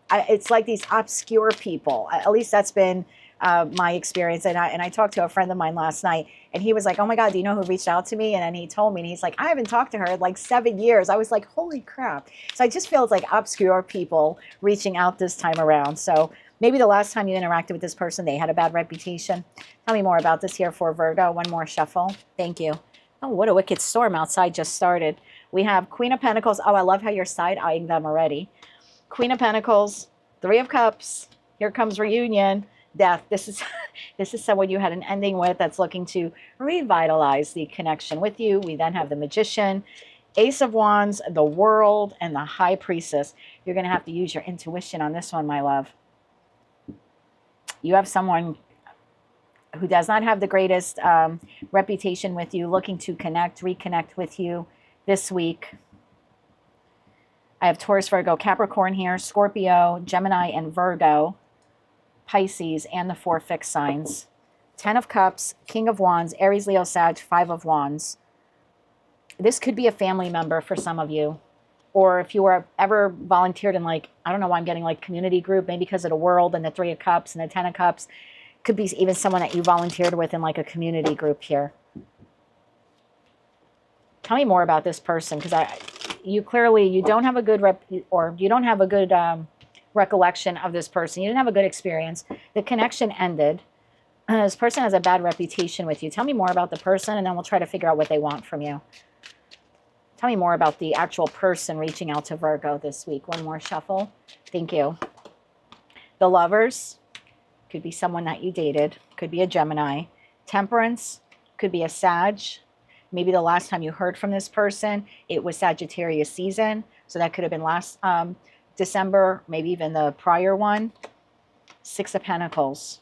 It's like these obscure people. At least that's been my experience. And I talked to a friend of mine last night, and he was like, oh my God, do you know who reached out to me? And then he told me, and he's like, I haven't talked to her in like 7 years. I was like, holy crap. So I just feel it's like obscure people reaching out this time around. So maybe the last time you interacted with this person, they had a bad reputation. Tell me more about this here for Virgo. One more shuffle. Thank you. Oh, what a wicked storm outside just started. We have Queen of Pentacles. Oh, I love how you're side-eyeing them already. Queen of Pentacles, Three of Cups. Here comes reunion. Death. This is someone you had an ending with that's looking to revitalize the connection with you. We then have the Magician, Ace of Wands, the World, and the High Priestess. You're going to have to use your intuition on this one, my love. You have someone who does not have the greatest reputation with you, looking to connect, reconnect with you this week. I have Taurus, Virgo, Capricorn here, Scorpio, Gemini, and Virgo. Pisces, and the 4 fixed signs. 10 of Cups, King of Wands, Aries, Leo, Sag, 5 of Wands. This could be a family member for some of you. Or if you were ever volunteered in, like, I don't know why I'm getting like community group, maybe because of the World and the 3 of Cups and the 10 of Cups. Could be even someone that you volunteered with in like a community group here. Tell me more about this person, because you don't have a good recollection of this person. You didn't have a good experience. The connection ended. This person has a bad reputation with you. Tell me more about the person, and then we'll try to figure out what they want from you. Tell me more about the actual person reaching out to Virgo this week. One more shuffle. Thank you. The Lovers. Could be someone that you dated. Could be a Gemini. Temperance. Could be a Sag. Maybe the last time you heard from this person, it was Sagittarius season. So that could have been last December, maybe even the prior one. 6 of Pentacles.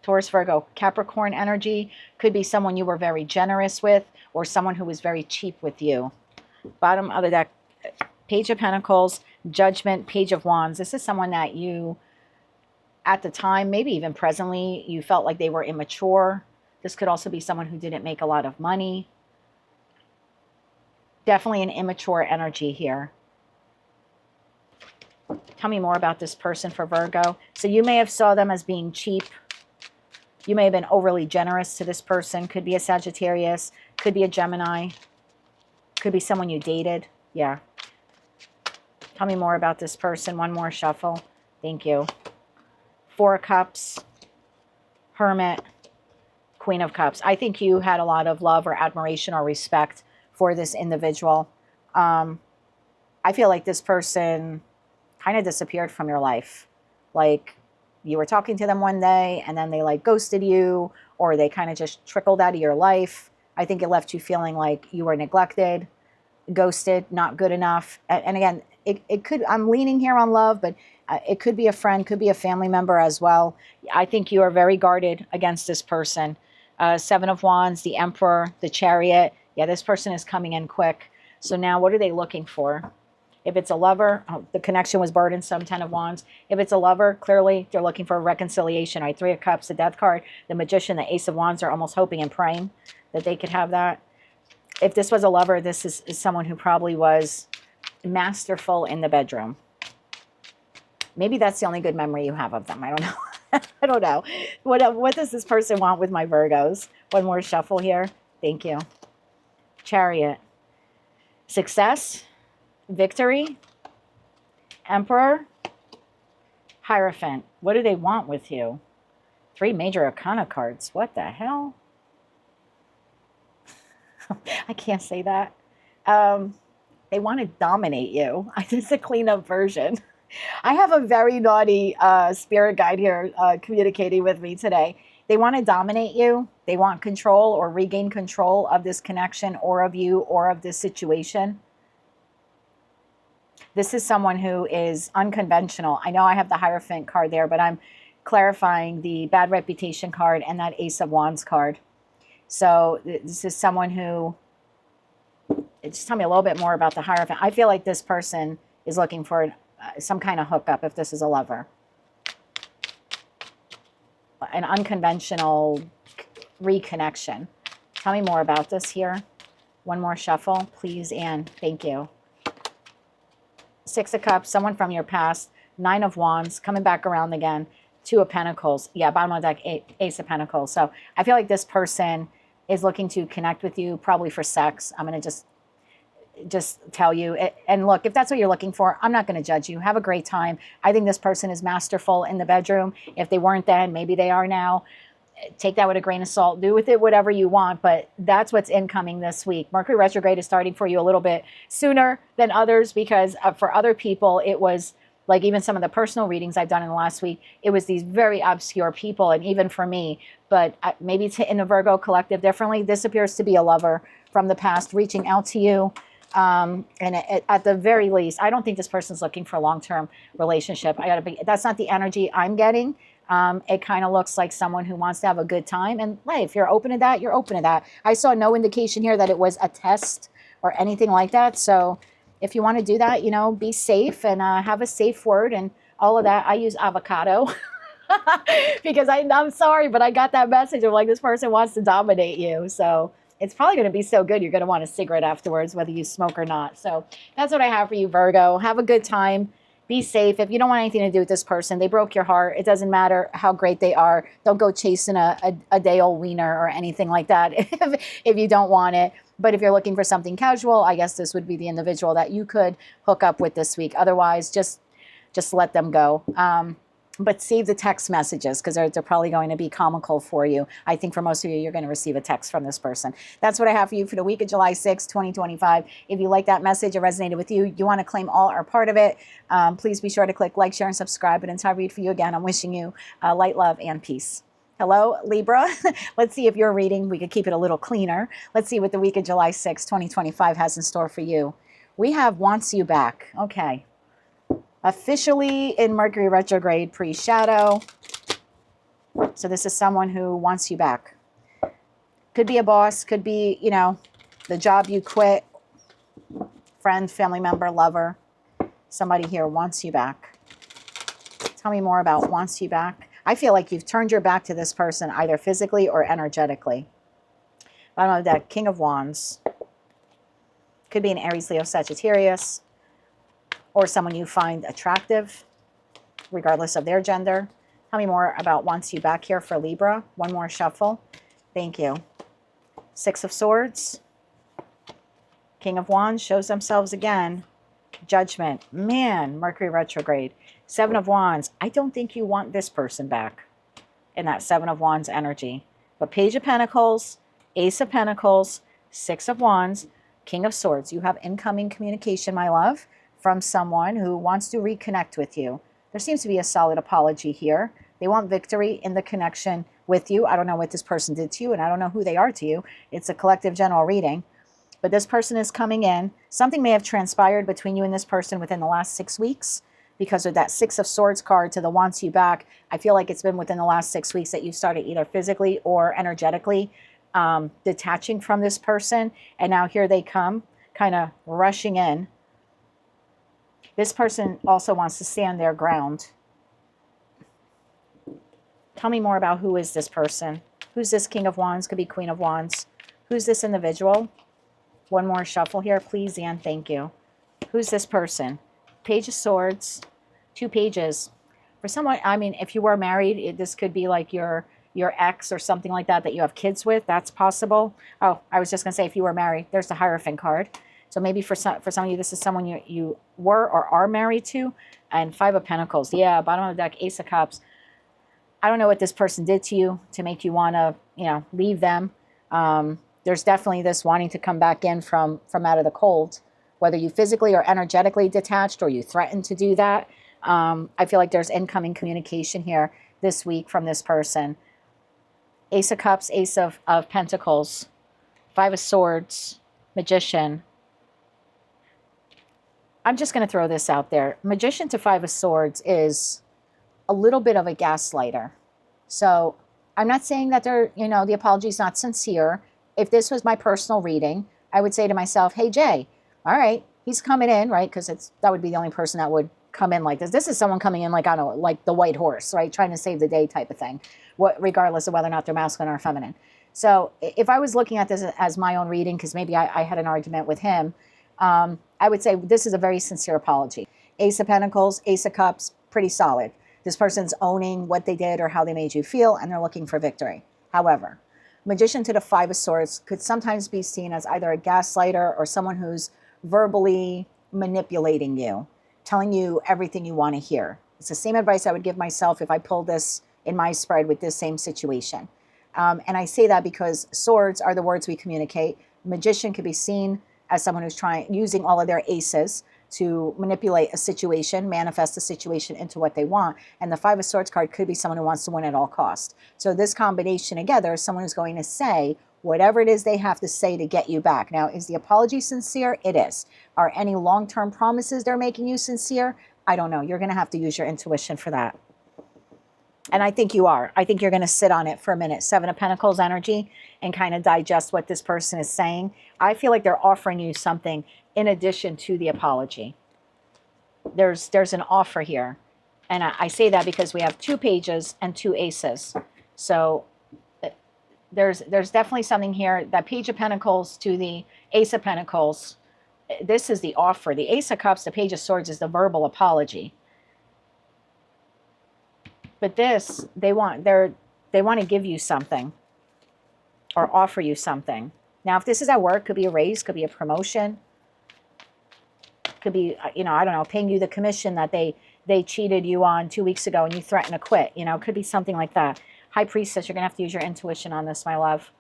Taurus, Virgo, Capricorn energy. Could be someone you were very generous with, or someone who was very cheap with you. Bottom of the deck, Page of Pentacles, Judgment, Page of Wands. This is someone that you, at the time, maybe even presently, you felt like they were immature. This could also be someone who didn't make a lot of money. Definitely an immature energy here. Tell me more about this person for Virgo. So you may have saw them as being cheap. You may have been overly generous to this person. Could be a Sagittarius. Could be a Gemini. Could be someone you dated. Yeah. Tell me more about this person. One more shuffle. Thank you. Four of Cups. Hermit. Queen of Cups. I think you had a lot of love or admiration or respect for this individual. I feel like this person kind of disappeared from your life. Like you were talking to them one day and then they like ghosted you, or they kind of just trickled out of your life. I think it left you feeling like you were neglected, ghosted, not good enough. And again, it could, I'm leaning here on love, but it could be a friend, could be a family member as well. I think you are very guarded against this person. Seven of Wands, the Emperor, the Chariot. Yeah, this person is coming in quick. So now what are they looking for? If it's a lover, the connection was burdensome, Ten of Wands. If it's a lover, clearly they're looking for a reconciliation, right? Three of Cups, the Death card, the Magician, the Ace of Wands are almost hoping and praying that they could have that. If this was a lover, this is someone who probably was masterful in the bedroom. Maybe that's the only good memory you have of them. I don't know. I don't know. What does this person want with my Virgos? One more shuffle here. Thank you. Chariot. Success. Victory. Emperor. Hierophant. What do they want with you? Three major arcana cards. What the hell? I can't say that. They want to dominate you. It's a clean-up version. I have a very naughty spirit guide here communicating with me today. They want to dominate you. They want control or regain control of this connection or of you or of this situation. This is someone who is unconventional. I know I have the Hierophant card there, but I'm clarifying the bad reputation card and that Ace of Wands card. So this is someone who, just tell me a little bit more about the Hierophant. I feel like this person is looking for some kind of hookup if this is a lover. An unconventional reconnection. Tell me more about this here. One more shuffle, please, Anne. Thank you. Six of Cups, someone from your past. Nine of Wands, coming back around again. Two of Pentacles. Yeah, bottom of the deck, Ace of Pentacles. So I feel like this person is looking to connect with you, probably for sex. I'm going to just tell you. And look, if that's what you're looking for, I'm not going to judge you. Have a great time. I think this person is masterful in the bedroom. If they weren't then, maybe they are now. Take that with a grain of salt. Do with it whatever you want, but that's what's incoming this week. Mercury retrograde is starting for you a little bit sooner than others because for other people, it was like even some of the personal readings I've done in the last week, it was these very obscure people, and even for me, but maybe it's in the Virgo collective differently. This appears to be a lover from the past reaching out to you. And at the very least, I don't think this person's looking for a long-term relationship. That's not the energy I'm getting. It kind of looks like someone who wants to have a good time. And hey, if you're open to that, you're open to that. I saw no indication here that it was a test or anything like that. So if you want to do that, you know, be safe and have a safe word and all of that. I use avocado because I'm sorry, but I got that message of like this person wants to dominate you. So it's probably going to be so good you're going to want a cigarette afterwards, whether you smoke or not. So that's what I have for you, Virgo. Have a good time. Be safe. If you don't want anything to do with this person, they broke your heart. It doesn't matter how great they are. Don't go chasing a day-old wiener or anything like that if you don't want it. But if you're looking for something casual, I guess this would be the individual that you could hook up with this week. Otherwise, just let them go. But save the text messages because they're probably going to be comical for you. I think for most of you, you're going to receive a text from this person. That's what I have for you for the week of July 6, 2025. If you like that message, it resonated with you, you want to claim all or part of it, please be sure to click like, share, and subscribe. And until I read for you again, I'm wishing you light, love, and peace. Hello, Libra. Let's see if your reading, we could keep it a little cleaner. Let's see what the week of July 6, 2025 has in store for you. We have wants you back. Okay. Officially in Mercury retrograde pre-shadow. So this is someone who wants you back. Could be a boss, could be, you know, the job you quit, friend, family member, lover. Somebody here wants you back. Tell me more about wants you back. I feel like you've turned your back to this person either physically or energetically. Bottom of the deck, King of Wands. Could be an Aries, Leo, Sagittarius, or someone you find attractive, regardless of their gender. Tell me more about wants you back here for Libra. One more shuffle. Thank you. Six of Swords. King of Wands shows themselves again. Judgment. Man, Mercury retrograde. Seven of Wands. I don't think you want this person back in that Seven of Wands energy. But Page of Pentacles, Ace of Pentacles, Six of Wands, King of Swords. You have incoming communication, my love, from someone who wants to reconnect with you. There seems to be a solid apology here. They want victory in the connection with you. I don't know what this person did to you, and I don't know who they are to you. It's a collective general reading. But this person is coming in. Something may have transpired between you and this person within the last 6 weeks because of that Six of Swords card to the wants you back. I feel like it's been within the last 6 weeks that you started either physically or energetically detaching from this person. And now here they come, kind of rushing in. This person also wants to stand their ground. Tell me more about who is this person. Who's this King of Wands? Could be Queen of Wands. Who's this individual? One more shuffle here, please, and thank you. Who's this person? Page of Swords, 2 pages. For someone, I mean, if you were married, this could be like your ex or something like that you have kids with. That's possible. Oh, I was just going to say if you were married, there's the Hierophant card. So maybe for some of you, this is someone you were or are married to. And Five of Pentacles. Yeah, bottom of the deck, Ace of Cups. I don't know what this person did to you to make you want to, leave them. There's definitely this wanting to come back in from out of the cold, whether you physically or energetically detached or you threatened to do that. I feel like there's incoming communication here this week from this person. Ace of Cups, Ace of Pentacles, Five of Swords, Magician. I'm just going to throw this out there. Magician to Five of Swords is a little bit of a gaslighter. So I'm not saying that the apology is not sincere. If this was my personal reading, I would say to myself, hey, Jay, all right, he's coming in, right? Because that would be the only person that would come in like this. This is someone coming in like, I don't know, like the white horse, right? Trying to save the day type of thing, regardless of whether or not they're masculine or feminine. So if I was looking at this as my own reading, because maybe I had an argument with him, I would say this is a very sincere apology. Ace of Pentacles, Ace of Cups, pretty solid. This person's owning what they did or how they made you feel, and they're looking for victory. However, Magician to the Five of Swords could sometimes be seen as either a gaslighter or someone who's verbally manipulating you, telling you everything you want to hear. It's the same advice I would give myself if I pulled this in my spread with this same situation. And I say that because swords are the words we communicate. Magician could be seen as someone who's using all of their aces to manipulate a situation, manifest a situation into what they want. And the Five of Swords card could be someone who wants to win at all costs. So this combination together is someone who's going to say whatever it is they have to say to get you back. Now, is the apology sincere? It is. Are any long-term promises they're making you sincere? I don't know. You're going to have to use your intuition for that. And I think you are. I think you're going to sit on it for a minute. Seven of Pentacles energy and kind of digest what this person is saying. I feel like they're offering you something in addition to the apology. There's an offer here. And I say that because we have 2 pages and 2 aces. So there's definitely something here. That Page of Pentacles to the Ace of Pentacles. This is the offer. The Ace of Cups, the Page of Swords is the verbal apology. But this, they want to give you something or offer you something. Now, if this is at work, could be a raise, could be a promotion, could be, I don't know, paying you the commission that they cheated you on 2 weeks ago and you threatened to quit. Could be something like that. High Priestess, you're going to have to use your intuition on this, my love.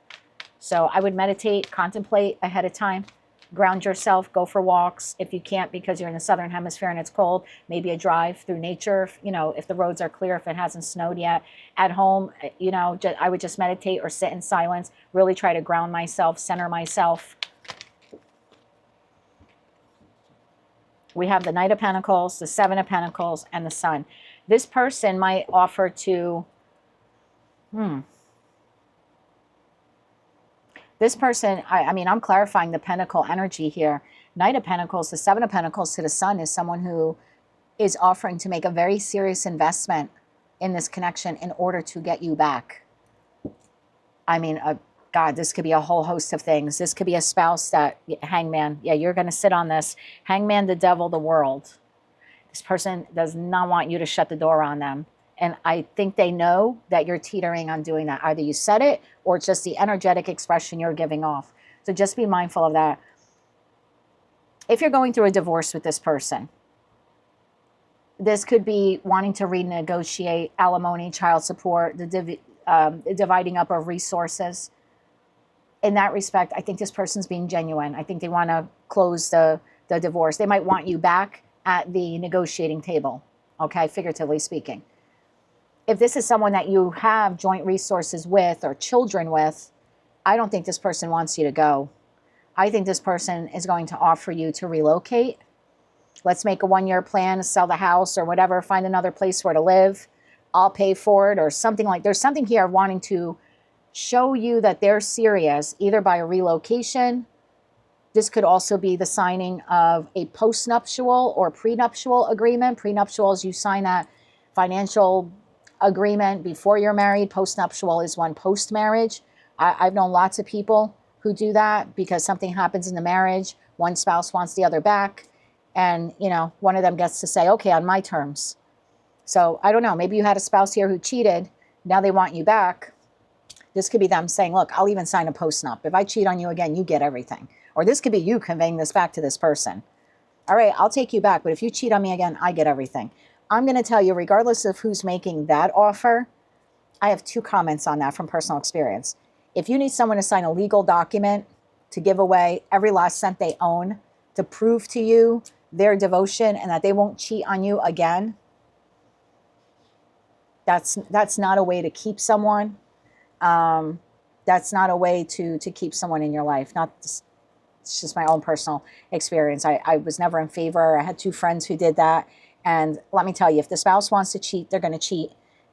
So I would meditate, contemplate ahead of time. Ground yourself, go for walks. If you can't because you're in the southern hemisphere and it's cold, maybe a drive through nature, if the roads are clear, if it hasn't snowed yet. At home, I would just meditate or sit in silence, really try to ground myself, center myself. We have the Knight of Pentacles, the Seven of Pentacles, and the Sun. This person might offer to, this person, I'm clarifying the Pentacle energy here. Knight of Pentacles, the Seven of Pentacles to the Sun is someone who is offering to make a very serious investment in this connection in order to get you back. I mean, God, this could be a whole host of things. This could be a spouse that, Hangman, yeah, you're going to sit on this. Hangman, the devil, the world. This person does not want you to shut the door on them. And I think they know that you're teetering on doing that. Either you said it or it's just the energetic expression you're giving off. So just be mindful of that. If you're going through a divorce with this person, this could be wanting to renegotiate alimony, child support, the dividing up of resources. In that respect, I think this person's being genuine. I think they want to close the divorce. They might want you back at the negotiating table, okay, figuratively speaking. If this is someone that you have joint resources with or children with, I don't think this person wants you to go. I think this person is going to offer you to relocate. Let's make a 1-year plan to sell the house or whatever, find another place where to live. I'll pay for it or something like, there's something here wanting to show you that they're serious, either by a relocation. This could also be the signing of a postnuptial or prenuptial agreement. Prenuptial is you sign that financial agreement before you're married. Postnuptial is one post-marriage. I've known lots of people who do that because something happens in the marriage. One spouse wants the other back. And, you know, one of them gets to say, okay, on my terms. So I don't know. Maybe you had a spouse here who cheated. Now they want you back. This could be them saying, look, I'll even sign a postnup. If I cheat on you again, you get everything. Or this could be you conveying this back to this person. All right, I'll take you back. But if you cheat on me again, I get everything. I'm going to tell you, regardless of who's making that offer, I have 2 comments on that from personal experience. If you need someone to sign a legal document to give away every last cent they own to prove to you their devotion and that they won't cheat on you again, that's not a way to keep someone. That's not a way to keep someone in your life. It's just my own personal experience. I was never in favor. I had 2 friends who did that. And let me tell you, if the spouse wants to cheat, they're going to cheat.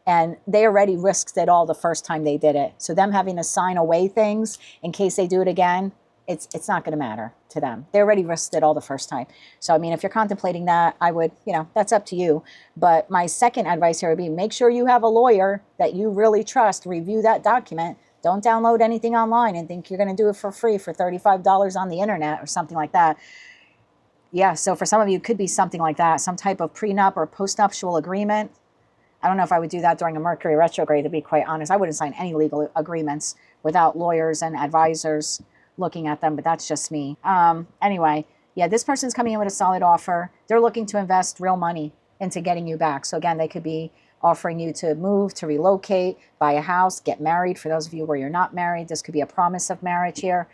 And they already risked it all the first time they did it. So them having to sign away things in case they do it again, it's not going to matter to them. They already risked it all the first time. So, I mean, if you're contemplating that, I would, that's up to you. But my second advice here would be make sure you have a lawyer that you really trust. Review that document. Don't download anything online and think you're going to do it for free for $35 on the internet or something like that. Yeah, so for some of you, it could be something like that, some type of prenup or postnuptial agreement. I don't know if I would do that during a Mercury retrograde, to be quite honest. I wouldn't sign any legal agreements without lawyers and advisors looking at them, but that's just me. Anyway, yeah, this person's coming in with a solid offer. They're looking to invest real money into getting you back. So again, they could be offering you to move, to relocate, buy a house, get married. For those of you where you're not married, this could be a promise of marriage here.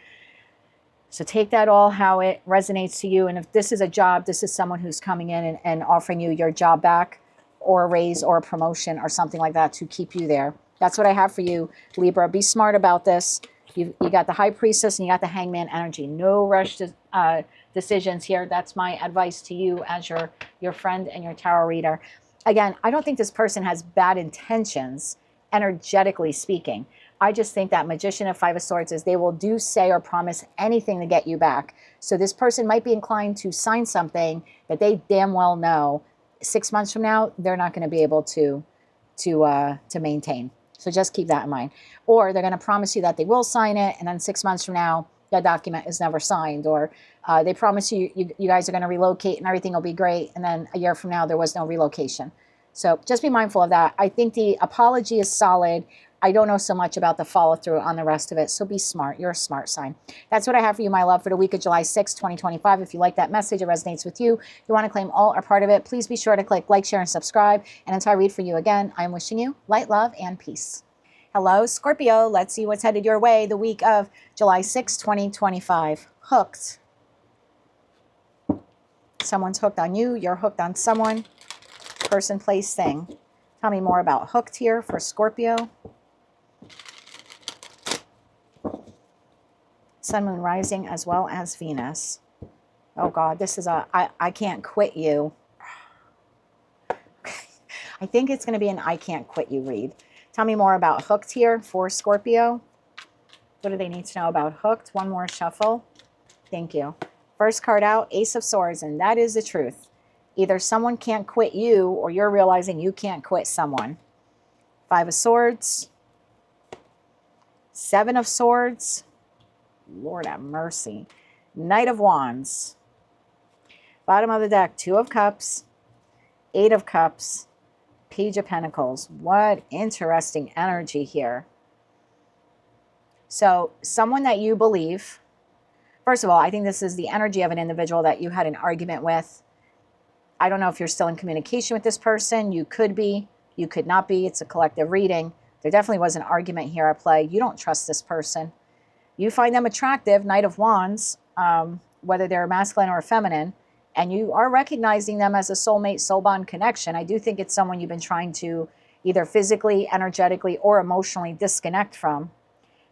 So take that all how it resonates to you. And if this is a job, this is someone who's coming in and offering you your job back or a raise or a promotion or something like that to keep you there. That's what I have for you, Libra. Be smart about this. You got the High Priestess and you got the Hangman energy. No rush decisions here. That's my advice to you as your friend and your tarot reader. Again, I don't think this person has bad intentions, energetically speaking. I just think that Magician of 5 of Swords is they will do, say, or promise anything to get you back. So this person might be inclined to sign something that they damn well know 6 months from now they're not going to be able to maintain. So just keep that in mind. Or they're going to promise you that they will sign it, and then 6 months from now that document is never signed. Or they promise you guys are going to relocate and everything will be great, and then a year from now there was no relocation. So just be mindful of that. I think the apology is solid. I don't know so much about the follow-through on the rest of it, so be smart. You're a smart sign. That's what I have for you, my love, for the week of July 6, 2025. If you like that message, it resonates with you, you want to claim all or part of it, please be sure to click like, share, and subscribe. And until I read for you again, I'm wishing you light, love, and peace. Hello, Scorpio. Let's see what's headed your way the week of July 6, 2025. Hooked. Someone's hooked on you. You're hooked on someone. Person, place, thing. Tell me more about hooked here for Scorpio. Sun, Moon, Rising, as well as Venus. Oh, God, this is I can't quit you. I think it's going to be an I can't quit you read. Tell me more about hooked here for Scorpio. What do they need to know about hooked? One more shuffle. Thank you. First card out, Ace of Swords, and that is the truth. Either someone can't quit you or you're realizing you can't quit someone. Five of Swords. Seven of Swords. Lord have mercy. Knight of Wands. Bottom of the deck, Two of Cups. Eight of Cups. Page of Pentacles. What interesting energy here. So someone that you believe, first of all, I think this is the energy of an individual that you had an argument with. I don't know if you're still in communication with this person. You could be, you could not be. It's a collective reading. There definitely was an argument here at play. You don't trust this person. You find them attractive, Knight of Wands, whether they're masculine or feminine, and you are recognizing them as a soulmate, soul bond connection. I do think it's someone you've been trying to either physically, energetically, or emotionally disconnect from.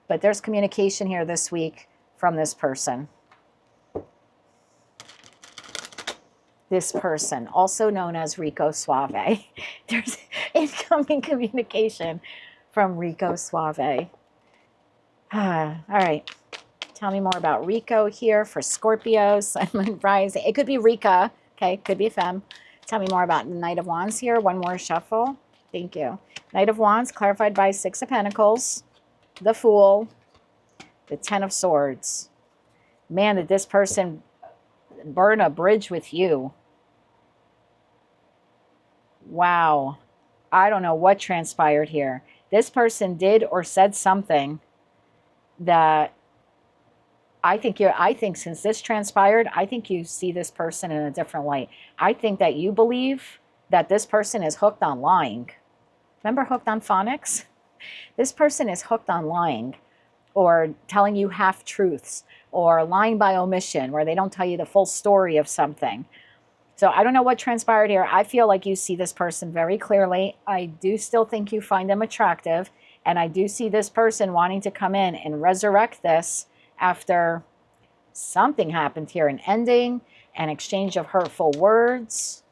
But there's communication here this week from this person. This person, also known as Rico Suave. There's incoming communication from Rico Suave. All right. Tell me more about Rico here for Scorpio, Sun, Moon, Rising. It could be Rika. Okay, could be a femme. Tell me more about the Knight of Wands here. One more shuffle. Thank you. Knight of Wands clarified by Six of Pentacles. The Fool. The Ten of Swords. Man, did this person burn a bridge with you? Wow. I don't know what transpired here. This person did or said something that I think since this transpired, I think you see this person in a different light. I think that you believe that this person is hooked on lying. Remember hooked on phonics? This person is hooked on lying or telling you half-truths or lying by omission where they don't tell you the full story of something. So I don't know what transpired here. I feel like you see this person very clearly. I do still think you find them attractive. And I do see this person wanting to come in and resurrect this after something happened here. An ending, an exchange of hurtful words.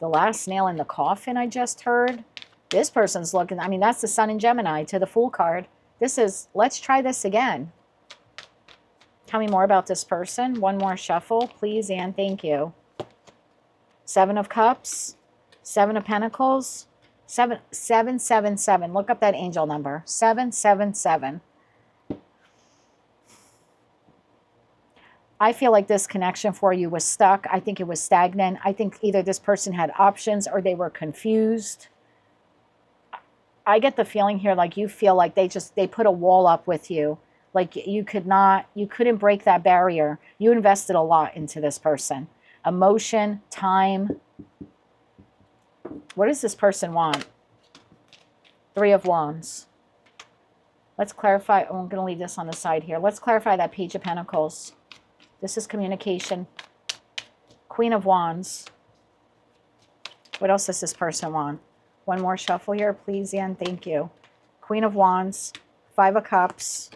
The last nail in the coffin I just heard. This person's looking, I mean, that's the Sun in Gemini to the Fool card. This is, let's try this again. Tell me more about this person. One more shuffle, please, and thank you. Seven of Cups, Seven of Pentacles, 777. Look up that angel number. 777. I feel like this connection for you was stuck. I think it was stagnant. I think either this person had options or they were confused. I get the feeling here like you feel like they put a wall up with you. Like you couldn't break that barrier. You invested a lot into this person. Emotion, time. What does this person want? Three of Wands. Let's clarify. Oh, I'm going to leave this on the side here. Let's clarify that Page of Pentacles. This is communication. Queen of Wands. What else does this person want? One more shuffle here, please, and thank you. Queen of Wands. Five of Cups.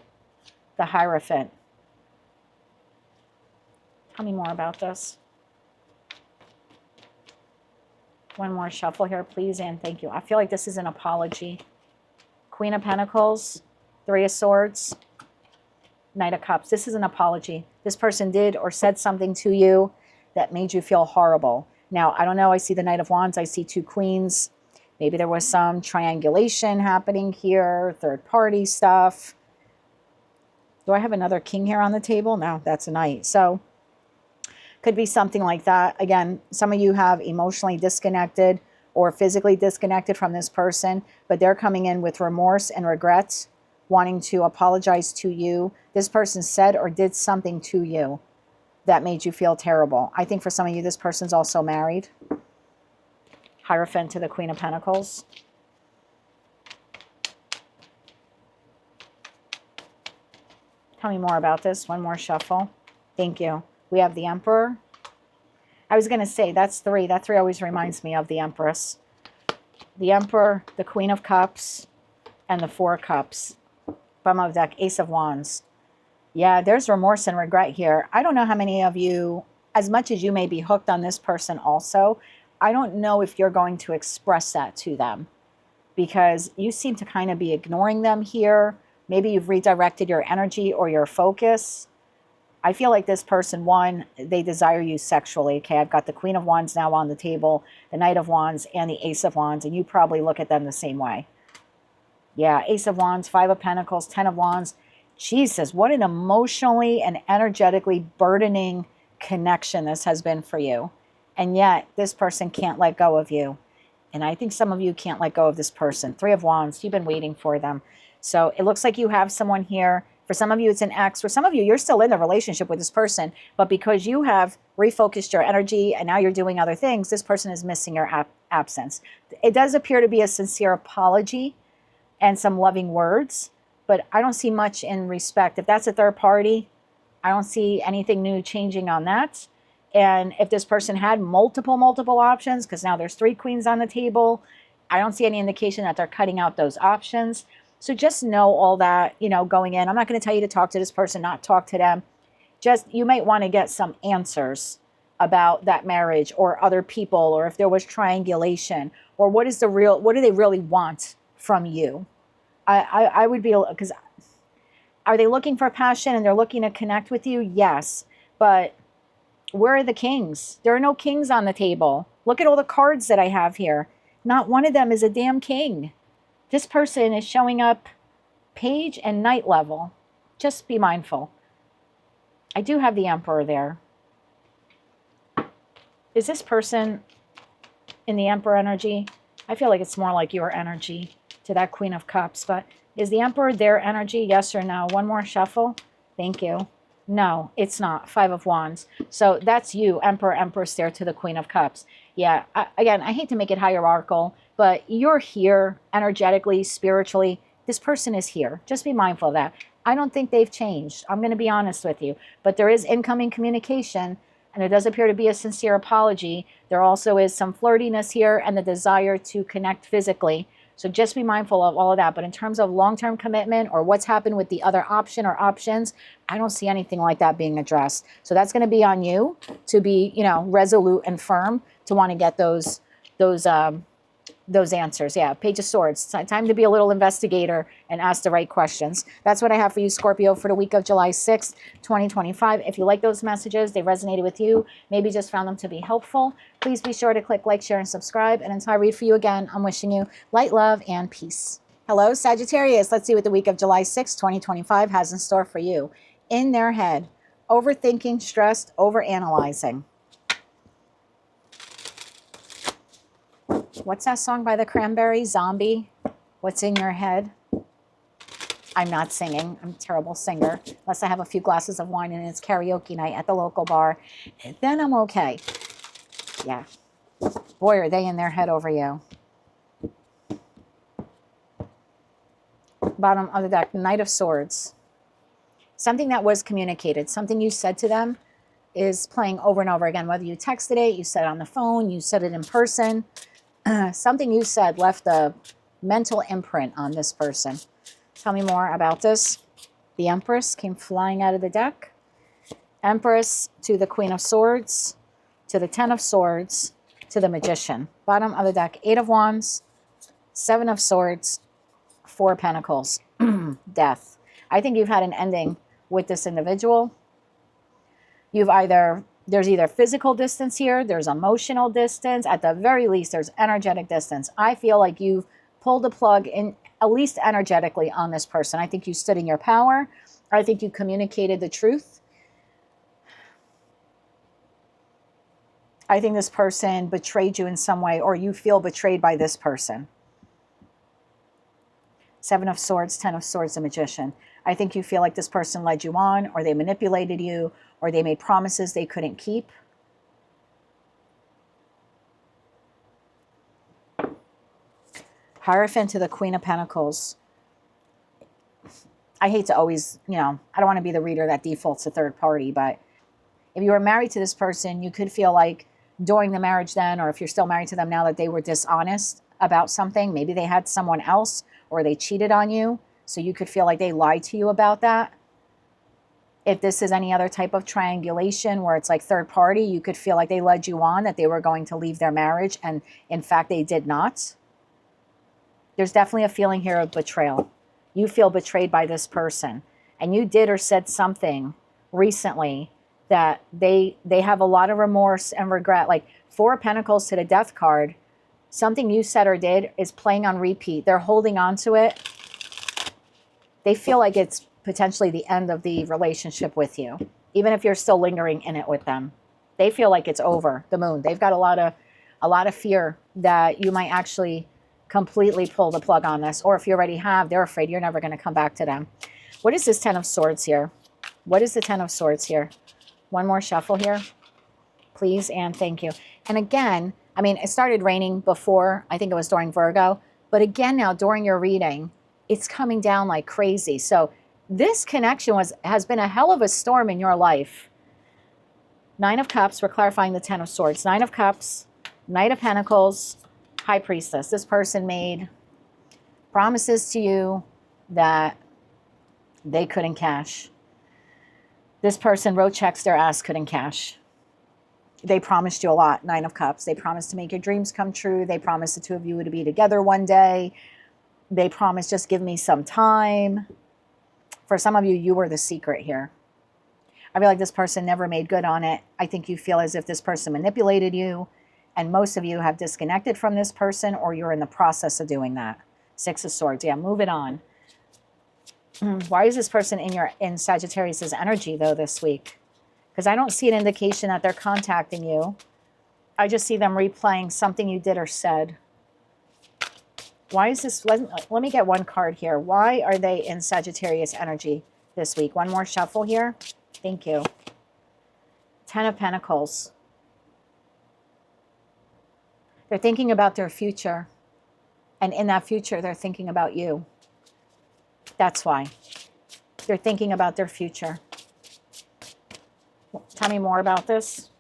The Hierophant. Tell me more about this. One more shuffle here, please, and thank you. I feel like this is an apology. Queen of Pentacles, Three of Swords, Knight of Cups. This is an apology. This person did or said something to you that made you feel horrible. Now, I don't know. I see the Knight of Wands. I see two queens. Maybe there was some triangulation happening here, third-party stuff. Do I have another king here on the table? No, that's a knight. So could be something like that. Again, some of you have emotionally disconnected or physically disconnected from this person, but they're coming in with remorse and regrets, wanting to apologize to you. This person said or did something to you that made you feel terrible. I think for some of you, this person's also married. Hierophant to the Queen of Pentacles. Tell me more about this. One more shuffle. Thank you. We have the Emperor. I was going to say, that's three. That three always reminds me of the Empress. The Emperor, the Queen of Cups, and the Four of Cups. Bottom of the deck, Ace of Wands. Yeah, there's remorse and regret here. I don't know how many of you, as much as you may be hooked on this person also, I don't know if you're going to express that to them because you seem to kind of be ignoring them here. Maybe you've redirected your energy or your focus. I feel like this person, one, they desire you sexually. Okay, I've got the Queen of Wands now on the table, the Knight of Wands, and the Ace of Wands, and you probably look at them the same way. Yeah, Ace of Wands, Five of Pentacles, Ten of Wands. Jesus, what an emotionally and energetically burdening connection this has been for you. And yet, this person can't let go of you. And I think some of you can't let go of this person. Three of Wands, you've been waiting for them. So it looks like you have someone here. For some of you, it's an ex. For some of you, you're still in the relationship with this person. But because you have refocused your energy and now you're doing other things, this person is missing your absence. It does appear to be a sincere apology and some loving words, but I don't see much in respect. If that's a third party, I don't see anything new changing on that. And if this person had multiple options, because now there's 3 queens on the table, I don't see any indication that they're cutting out those options. So just know all that, you know, going in. I'm not going to tell you to talk to this person, not talk to them. Just, you might want to get some answers about that marriage or other people, or if there was triangulation, or what do they really want from you? I would be, because are they looking for passion and they're looking to connect with you? Yes. But where are the kings? There are no kings on the table. Look at all the cards that I have here. Not one of them is a damn king. This person is showing up page and knight level. Just be mindful. I do have the Emperor there. Is this person in the Emperor energy? I feel like it's more like your energy to that Queen of Cups. But is the Emperor their energy? Yes or no? One more shuffle. Thank you. No, it's not. Five of Wands. So that's you, Emperor, Empress there to the Queen of Cups. Yeah, again, I hate to make it hierarchical, but you're here energetically, spiritually. This person is here. Just be mindful of that. I don't think they've changed. I'm going to be honest with you. But there is incoming communication, and there does appear to be a sincere apology. There also is some flirtiness here and the desire to connect physically. So just be mindful of all of that. But in terms of long-term commitment or what's happened with the other option or options, I don't see anything like that being addressed. So that's going to be on you to be, you know, resolute and firm to want to get those answers. Yeah, Page of Swords. Time to be a little investigator and ask the right questions. That's what I have for you, Scorpio, for the week of July 6th, 2025. If you like those messages, they resonated with you, maybe just found them to be helpful, please be sure to click like, share, and subscribe. And until I read for you again, I'm wishing you light, love, and peace. Hello, Sagittarius. Let's see what the week of July 6th, 2025 has in store for you. In their head, overthinking, stressed, overanalyzing. What's that song by the Cranberries? Zombie? What's in your head? I'm not singing. I'm a terrible singer. Unless I have a few glasses of wine and it's karaoke night at the local bar. Then I'm okay. Yeah. Boy, are they in their head over you. Bottom of the deck, Knight of Swords. Something that was communicated, something you said to them is playing over and over again. Whether you texted it, you said it on the phone, you said it in person. Something you said left a mental imprint on this person. Tell me more about this. The Empress came flying out of the deck. Empress to the Queen of Swords, to the Ten of Swords, to the Magician. Bottom of the deck, Eight of Wands, Seven of Swords, Four of Pentacles, Death. I think you've had an ending with this individual. There's either physical distance here, there's emotional distance, at the very least, there's energetic distance. I feel like you've pulled the plug in, at least energetically, on this person. I think you stood in your power. I think you communicated the truth. I think this person betrayed you in some way, or you feel betrayed by this person. Seven of Swords, Ten of Swords, the Magician. I think you feel like this person led you on, or they manipulated you, or they made promises they couldn't keep. Hierophant to the Queen of Pentacles. I hate to always, I don't want to be the reader that defaults to third party, but if you were married to this person, you could feel like during the marriage then, or if you're still married to them now, that they were dishonest about something. Maybe they had someone else, or they cheated on you. So you could feel like they lied to you about that. If this is any other type of triangulation where it's like third party, you could feel like they led you on, that they were going to leave their marriage, and in fact they did not. There's definitely a feeling here of betrayal. You feel betrayed by this person, and you did or said something recently that they have a lot of remorse and regret. Like 4 of Pentacles to the Death card, something you said or did is playing on repeat. They're holding on to it. They feel like it's potentially the end of the relationship with you, even if you're still lingering in it with them. They feel like it's over. The Moon. They've got a lot of fear that you might actually completely pull the plug on this, or if you already have, they're afraid you're never going to come back to them. What is this Ten of Swords here? What is the Ten of Swords here? One more shuffle here, please, and thank you. And again, I mean, it started raining before. I think it was during Virgo, but again now during your reading, it's coming down like crazy. So this connection has been a hell of a storm in your life. 9 of Cups, we're clarifying the 10 of Swords. 9 of Cups, Knight of Pentacles, High Priestess. This person made promises to you that they couldn't cash. This person wrote checks their ass couldn't cash. They promised you a lot, 9 of Cups. They promised to make your dreams come true. They promised the two of you would be together one day. They promised, just give me some time. For some of you, you were the secret here. I feel like this person never made good on it. I think you feel as if this person manipulated you, and most of you have disconnected from this person, or you're in the process of doing that. 6 of Swords. Yeah, move it on. Why is this person in Sagittarius' energy, though, this week? Because I don't see an indication that they're contacting you. I just see them replaying something you did or said. Why is this? Let me get one card here. Why are they in Sagittarius energy this week? One more shuffle here. Thank you. 10 of Pentacles. They're thinking about their future. And in that future, they're thinking about you. That's why. They're thinking about their future. Tell me more about this.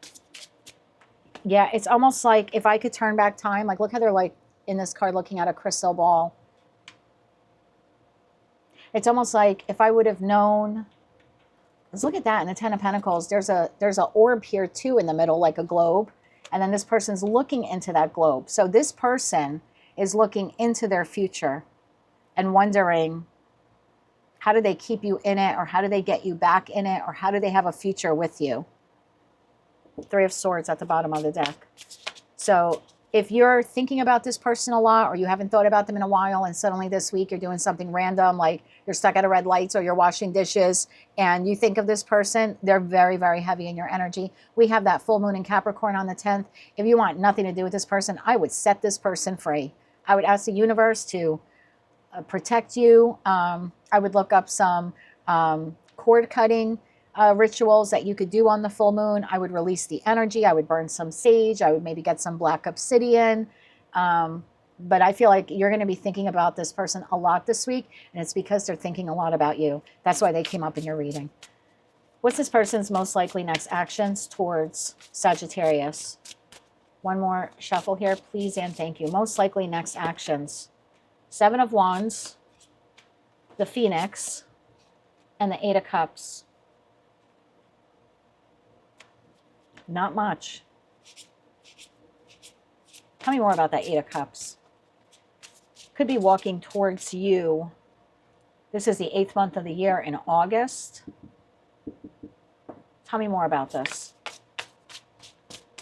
Yeah, it's almost like if I could turn back time, like look how they're like in this card looking at a crystal ball. It's almost like if I would have known. Let's look at that in the 10 of Pentacles. There's a orb here too in the middle, like a globe. And then this person's looking into that globe. So this person is looking into their future and wondering, how do they keep you in it? Or how do they get you back in it? Or how do they have a future with you? 3 of Swords at the bottom of the deck. So if you're thinking about this person a lot, or you haven't thought about them in a while, and suddenly this week you're doing something random, like you're stuck at a red light or you're washing dishes, and you think of this person, they're very, very heavy in your energy. We have that full moon in Capricorn on the 10th. If you want nothing to do with this person, I would set this person free. I would ask the universe to protect you. I would look up some cord cutting rituals that you could do on the full moon. I would release the energy. I would burn some sage. I would maybe get some black obsidian. But I feel like you're going to be thinking about this person a lot this week, and it's because they're thinking a lot about you. That's why they came up in your reading. What's this person's most likely next actions towards Sagittarius? One more shuffle here, please, and thank you. Most likely next actions. 7 of Wands, the Phoenix, and the 8 of Cups. Not much. Tell me more about that 8 of Cups. Could be walking towards you. This is the 8th month of the year in August. Tell me more about this.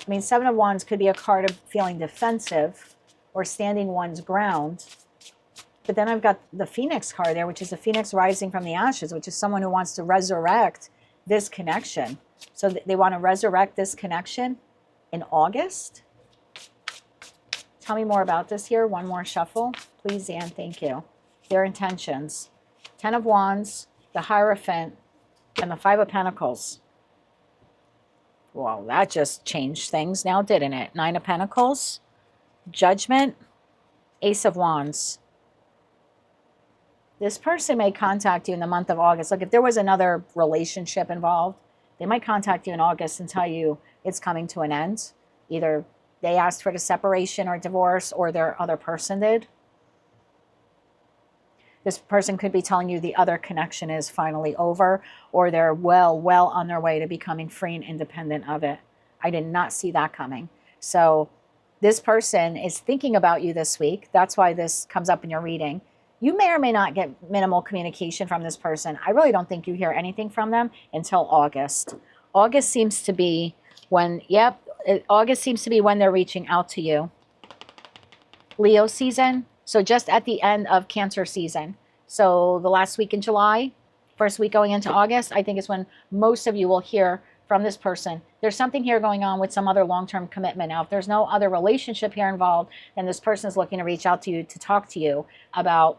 I mean, 7 of Wands could be a card of feeling defensive or standing one's ground. But then I've got the Phoenix card there, which is the Phoenix rising from the ashes, which is someone who wants to resurrect this connection. So they want to resurrect this connection in August. Tell me more about this here. One more shuffle, please, and thank you. Their intentions. 10 of Wands, the Hierophant, and the 5 of Pentacles. Well, that just changed things now, didn't it? 9 of Pentacles, Judgment, Ace of Wands. This person may contact you in the month of August. Look, if there was another relationship involved, they might contact you in August and tell you it's coming to an end. Either they asked for the separation or divorce, or their other person did. This person could be telling you the other connection is finally over, or they're well on their way to becoming free and independent of it. I did not see that coming. So this person is thinking about you this week. That's why this comes up in your reading. You may or may not get minimal communication from this person. I really don't think you hear anything from them until August. August seems to be when, yep, August seems to be when they're reaching out to you. Leo season. So just at the end of Cancer season. So the last week in July, first week going into August, I think is when most of you will hear from this person. There's something here going on with some other long-term commitment. Now, if there's no other relationship here involved, then this person is looking to reach out to you to talk to you about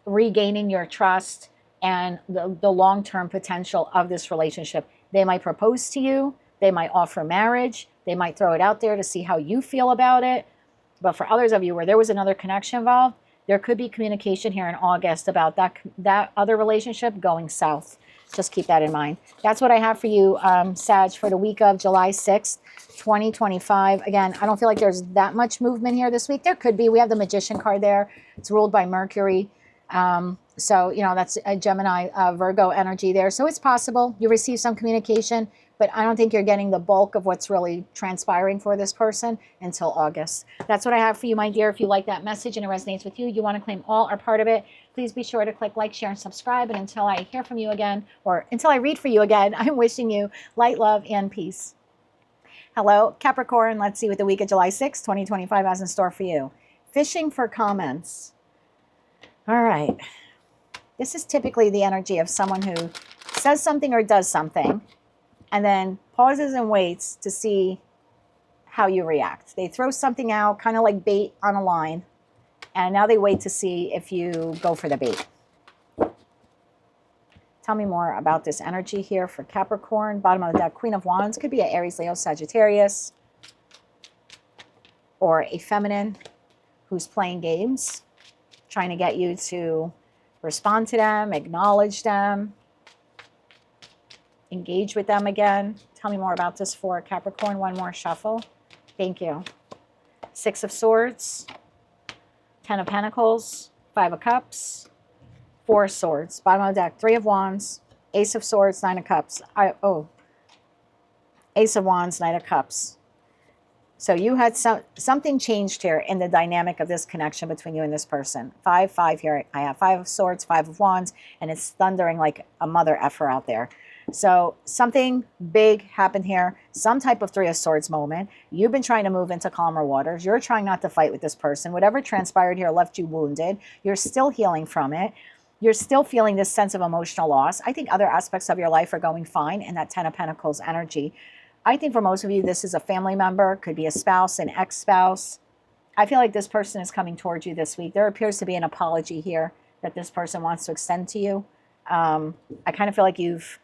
regaining your trust and the long-term potential of this relationship. They might propose to you. They might offer marriage. They might throw it out there to see how you feel about it. But for others of you where there was another connection involved, there could be communication here in August about that other relationship going south. Just keep that in mind. That's what I have for you, Sag, for the week of July 6th, 2025. Again, I don't feel like there's that much movement here this week. There could be. We have the Magician card there. It's ruled by Mercury. So, you know, that's a Gemini, Virgo energy there. So it's possible you receive some communication, but I don't think you're getting the bulk of what's really transpiring for this person until August. That's what I have for you, my dear. If you like that message and it resonates with you, you want to claim all or part of it, please be sure to click like, share, and subscribe. And until I hear from you again, or until I read for you again, I'm wishing you light, love, and peace. Hello, Capricorn. Let's see what the week of July 6th, 2025 has in store for you. Fishing for comments. All right. This is typically the energy of someone who says something or does something and then pauses and waits to see how you react. They throw something out, kind of like bait on a line, and now they wait to see if you go for the bait. Tell me more about this energy here for Capricorn. Bottom of the deck, Queen of Wands. Could be an Aries, Leo, Sagittarius, or a feminine who's playing games, trying to get you to respond to them, acknowledge them, engage with them again. Tell me more about this for Capricorn. One more shuffle. Thank you. Six of Swords, 10 of Pentacles, 5 of Cups, 4 of Swords. Bottom of the deck, 3 of Wands, Ace of Swords, 9 of Cups. Ace of Wands, Knight of Cups. So you had something changed here in the dynamic of this connection between you and this person. 5, 5 here. I have 5 of Swords, 5 of Wands, and it's thundering like a mother effer out there. So something big happened here, some type of 3 of Swords moment. You've been trying to move into calmer waters. You're trying not to fight with this person. Whatever transpired here left you wounded. You're still healing from it. You're still feeling this sense of emotional loss. I think other aspects of your life are going fine in that 10 of Pentacles energy. I think for most of you, this is a family member, could be a spouse, an ex-spouse. I feel like this person is coming towards you this week. There appears to be an apology here that this person wants to extend to you. I kind of feel like you've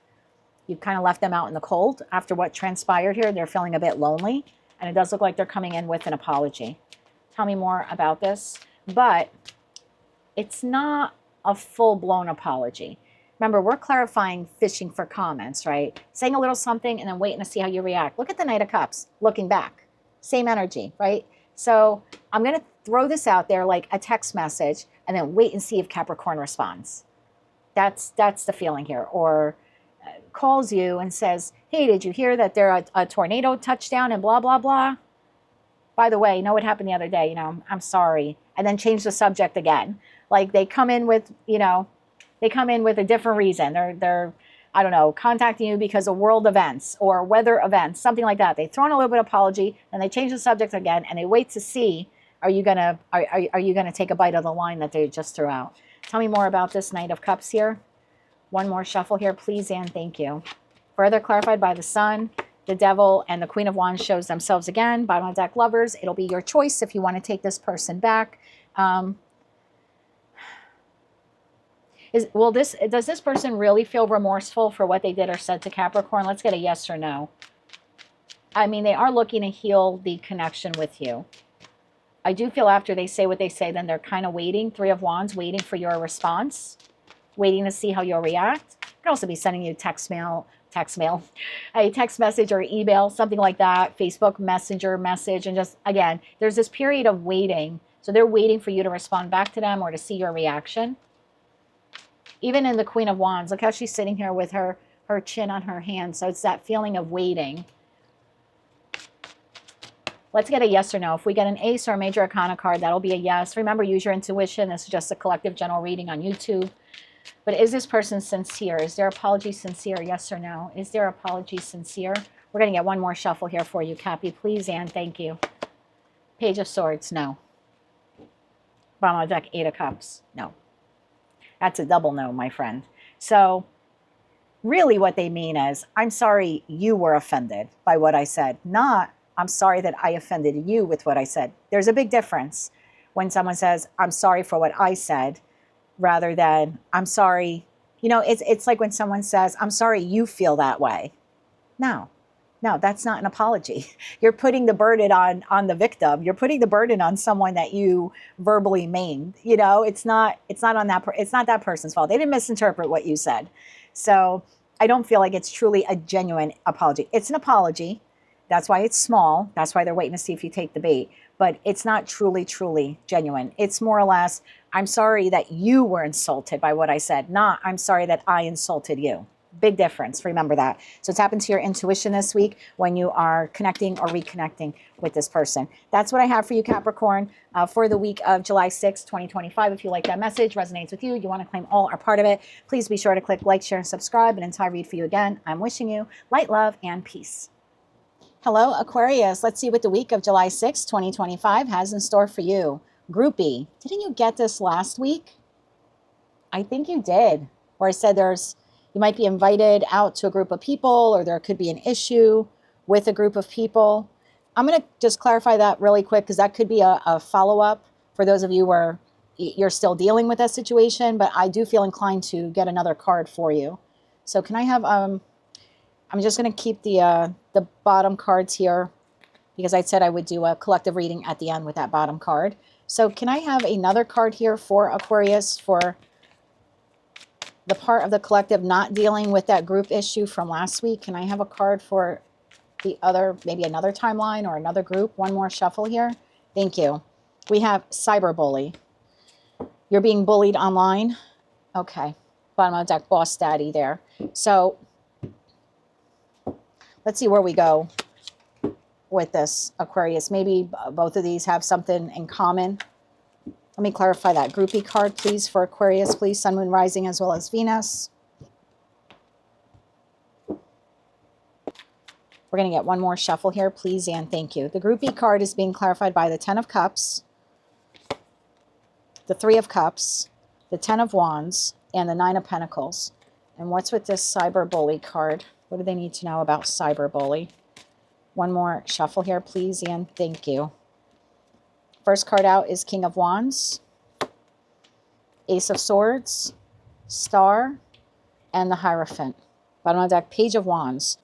kind of left them out in the cold after what transpired here. They're feeling a bit lonely, and it does look like they're coming in with an apology. Tell me more about this. But it's not a full-blown apology. Remember, we're clarifying fishing for comments, right? Saying a little something and then waiting to see how you react. Look at the Knight of Cups, looking back. Same energy, right? So I'm going to throw this out there like a text message and then wait and see if Capricorn responds. That's the feeling here. Or calls you and says, hey, did you hear that there a tornado touchdown and blah, blah, blah? By the way, you know what happened the other day? You know, I'm sorry. And then change the subject again. Like they come in with, you know, they come in with a different reason. They're I don't know, contacting you because of world events or weather events, something like that. They throw in a little bit of apology, and they change the subject again, and they wait to see, are you gonna take a bite of the line that they just threw out? Tell me more about this Knight of Cups here. One more shuffle here, please, and thank you. Further clarified by the Sun, the Devil, and the Queen of Wands shows themselves again. Bottom of the deck, Lovers. It'll be your choice if you want to take this person back. Does this person really feel remorseful for what they did or said to Capricorn? Let's get a yes or no. I mean, they are looking to heal the connection with you. I do feel after they say what they say, then they're kind of waiting. 3 of Wands, waiting for your response, waiting to see how you'll react. Could also be sending you a text message or email, something like that, Facebook Messenger message. And just, again, there's this period of waiting. So they're waiting for you to respond back to them or to see your reaction. Even in the Queen of Wands, look how she's sitting here with her chin on her hand. So it's that feeling of waiting. Let's get a yes or no. If we get an ace or a major arcana card, that'll be a yes. Remember, use your intuition. This is just a collective general reading on YouTube. But is this person sincere? Is their apology sincere? Yes or no? Is their apology sincere? We're going to get one more shuffle here for you, Cappy. Please and thank you. Page of Swords, no. Bottom of the deck, Eight of Cups, no. That's a double no, my friend. So really what they mean is, I'm sorry you were offended by what I said, not I'm sorry that I offended you with what I said. There's a big difference when someone says, I'm sorry for what I said, rather than I'm sorry. You know, it's like when someone says, I'm sorry you feel that way. No, that's not an apology. You're putting the burden on the victim. You're putting the burden on someone that you verbally maimed. You know, it's not on that. It's not that person's fault. They didn't misinterpret what you said. So I don't feel like it's truly a genuine apology. It's an apology. That's why it's small. That's why they're waiting to see if you take the bait. But it's not truly, truly genuine. It's more or less, I'm sorry that you were insulted by what I said, not I'm sorry that I insulted you. Big difference. Remember that. So tap into your intuition this week when you are connecting or reconnecting with this person. That's what I have for you, Capricorn, for the week of July 6th, 2025. If you like that message, resonates with you, you want to claim all or part of it, please be sure to click like, share, and subscribe. And until I read for you again, I'm wishing you light, love, and peace. Hello, Aquarius. Let's see what the week of July 6th, 2025 has in store for you. Groupie. Didn't you get this last week? I think you did. Or I said you might be invited out to a group of people, or there could be an issue with a group of people. I'm going to just clarify that really quick because that could be a follow-up for those of you where you're still dealing with that situation, but I do feel inclined to get another card for you. So can I have, I'm just going to keep the bottom cards here because I said I would do a collective reading at the end with that bottom card. So can I have another card here for Aquarius for the part of the collective not dealing with that group issue from last week? Can I have a card for the other, maybe another timeline or another group? One more shuffle here. Thank you. We have cyberbully. You're being bullied online. Okay. Bottom of the deck, boss daddy there. So let's see where we go with this, Aquarius. Maybe both of these have something in common. Let me clarify that groupie card, please, for Aquarius, please. Sun, Moon, Rising, as well as Venus. We're going to get one more shuffle here, please, and thank you. The groupie card is being clarified by the Ten of Cups, the Three of Cups, the Ten of Wands, and the Nine of Pentacles. And what's with this cyberbully card? What do they need to know about cyberbully? One more shuffle here, please, and thank you. First card out is King of Wands, Ace of Swords, Star, and the Hierophant. Bottom of the deck, Page of Wands.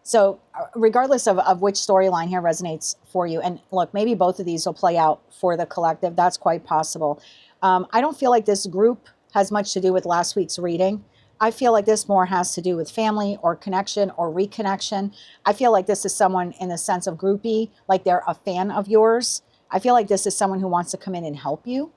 So regardless of which storyline here resonates for you, and look, maybe both of these will play out for the collective. That's quite possible. I don't feel like this group has much to do with last week's reading. I feel like this more has to do with family or connection or reconnection. I feel like this is someone in the sense of groupie, like they're a fan of yours. I feel like this is someone who wants to come in and help you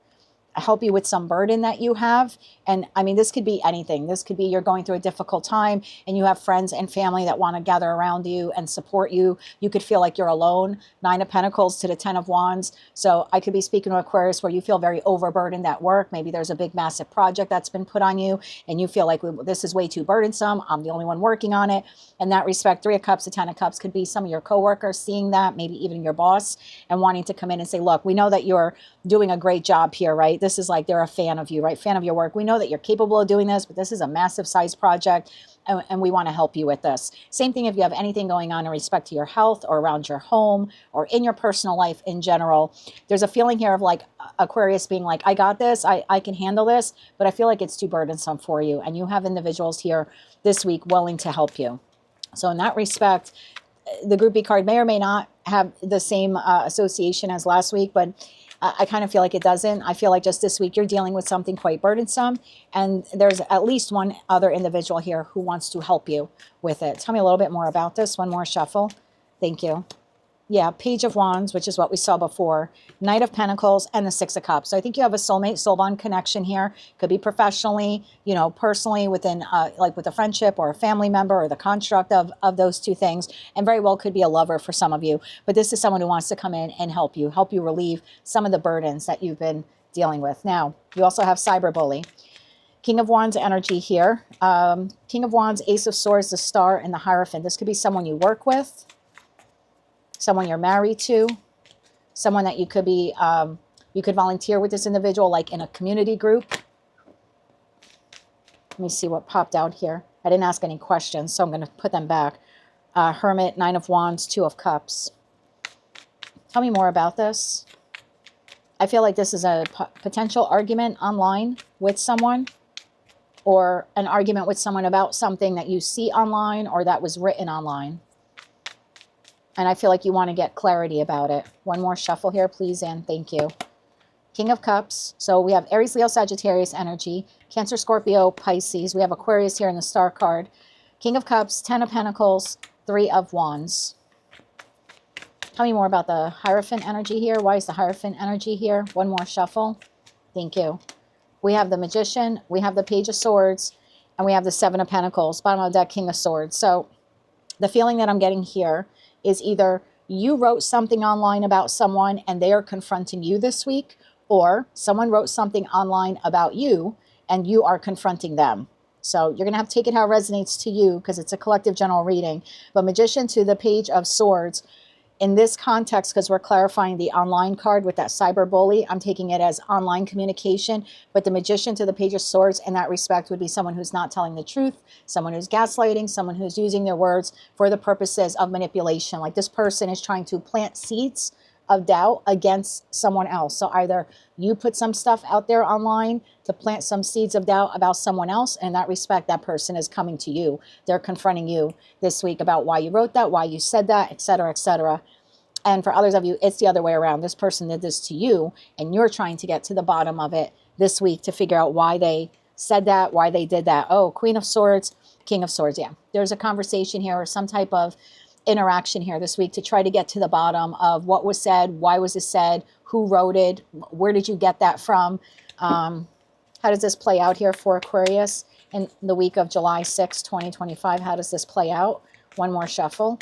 with some burden that you have. And I mean, this could be anything. This could be you're going through a difficult time and you have friends and family that want to gather around you and support you. You could feel like you're alone. Nine of Pentacles to the Ten of Wands. So I could be speaking to Aquarius where you feel very overburdened at work. Maybe there's a big, massive project that's been put on you and you feel like this is way too burdensome. I'm the only one working on it. In that respect, Three of Cups to Ten of Cups could be some of your coworkers seeing that, maybe even your boss, and wanting to come in and say, look, we know that you're doing a great job here, right? This is like they're a fan of you, right? Fan of your work. We know that you're capable of doing this, but this is a massive size project and we want to help you with this. Same thing if you have anything going on in respect to your health or around your home or in your personal life in general. There's a feeling here of like Aquarius being like, I got this, I can handle this, but I feel like it's too burdensome for you. And you have individuals here this week willing to help you. So in that respect, the groupie card may or may not have the same association as last week, but I kind of feel like it doesn't. I feel like just this week you're dealing with something quite burdensome, and there's at least one other individual here who wants to help you with it. Tell me a little bit more about this. One more shuffle. Thank you. Yeah, Page of Wands, which is what we saw before, Knight of Pentacles, and the Six of Cups. So I think you have a soulmate, soul bond connection here. Could be professionally, you know, personally within, like with a friendship or a family member or the construct of those two things. And very well could be a lover for some of you. But this is someone who wants to come in and help you relieve some of the burdens that you've been dealing with. Now, you also have cyberbully. King of Wands energy here. King of Wands, Ace of Swords, the Star, and the Hierophant. This could be someone you work with, someone you're married to, someone that you could be, you could volunteer with this individual, like in a community group. Let me see what popped out here. I didn't ask any questions, so I'm going to put them back. Hermit, Nine of Wands, Two of Cups. Tell me more about this. I feel like this is a potential argument online with someone, or an argument with someone about something that you see online or that was written online. And I feel like you want to get clarity about it. One more shuffle here, please, and thank you. King of Cups. So we have Aries, Leo, Sagittarius energy. Cancer, Scorpio, Pisces. We have Aquarius here in the Star card. King of Cups, Ten of Pentacles, Three of Wands. Tell me more about the Hierophant energy here. Why is the Hierophant energy here? One more shuffle. Thank you. We have the Magician. We have the Page of Swords. And we have the Seven of Pentacles. Bottom of that, King of Swords. So the feeling that I'm getting here is either you wrote something online about someone and they are confronting you this week, or someone wrote something online about you and you are confronting them. So you're going to have to take it how it resonates to you, because it's a collective general reading. But Magician to the Page of Swords, in this context, because we're clarifying the online card with that cyberbully, I'm taking it as online communication. But the Magician to the Page of Swords in that respect would be someone who's not telling the truth, someone who's gaslighting, someone who's using their words for the purposes of manipulation. Like this person is trying to plant seeds of doubt against someone else. So either you put some stuff out there online to plant some seeds of doubt about someone else, and in that respect, that person is coming to you. They're confronting you this week about why you wrote that, why you said that, etc., etc. And for others of you, it's the other way around. This person did this to you, and you're trying to get to the bottom of it this week to figure out why they said that, why they did that. Oh, Queen of Swords, King of Swords. Yeah, there's a conversation here or some type of interaction here this week to try to get to the bottom of what was said, why was it said, who wrote it, where did you get that from? How does this play out here for Aquarius in the week of July 6, 2025? How does this play out? One more shuffle.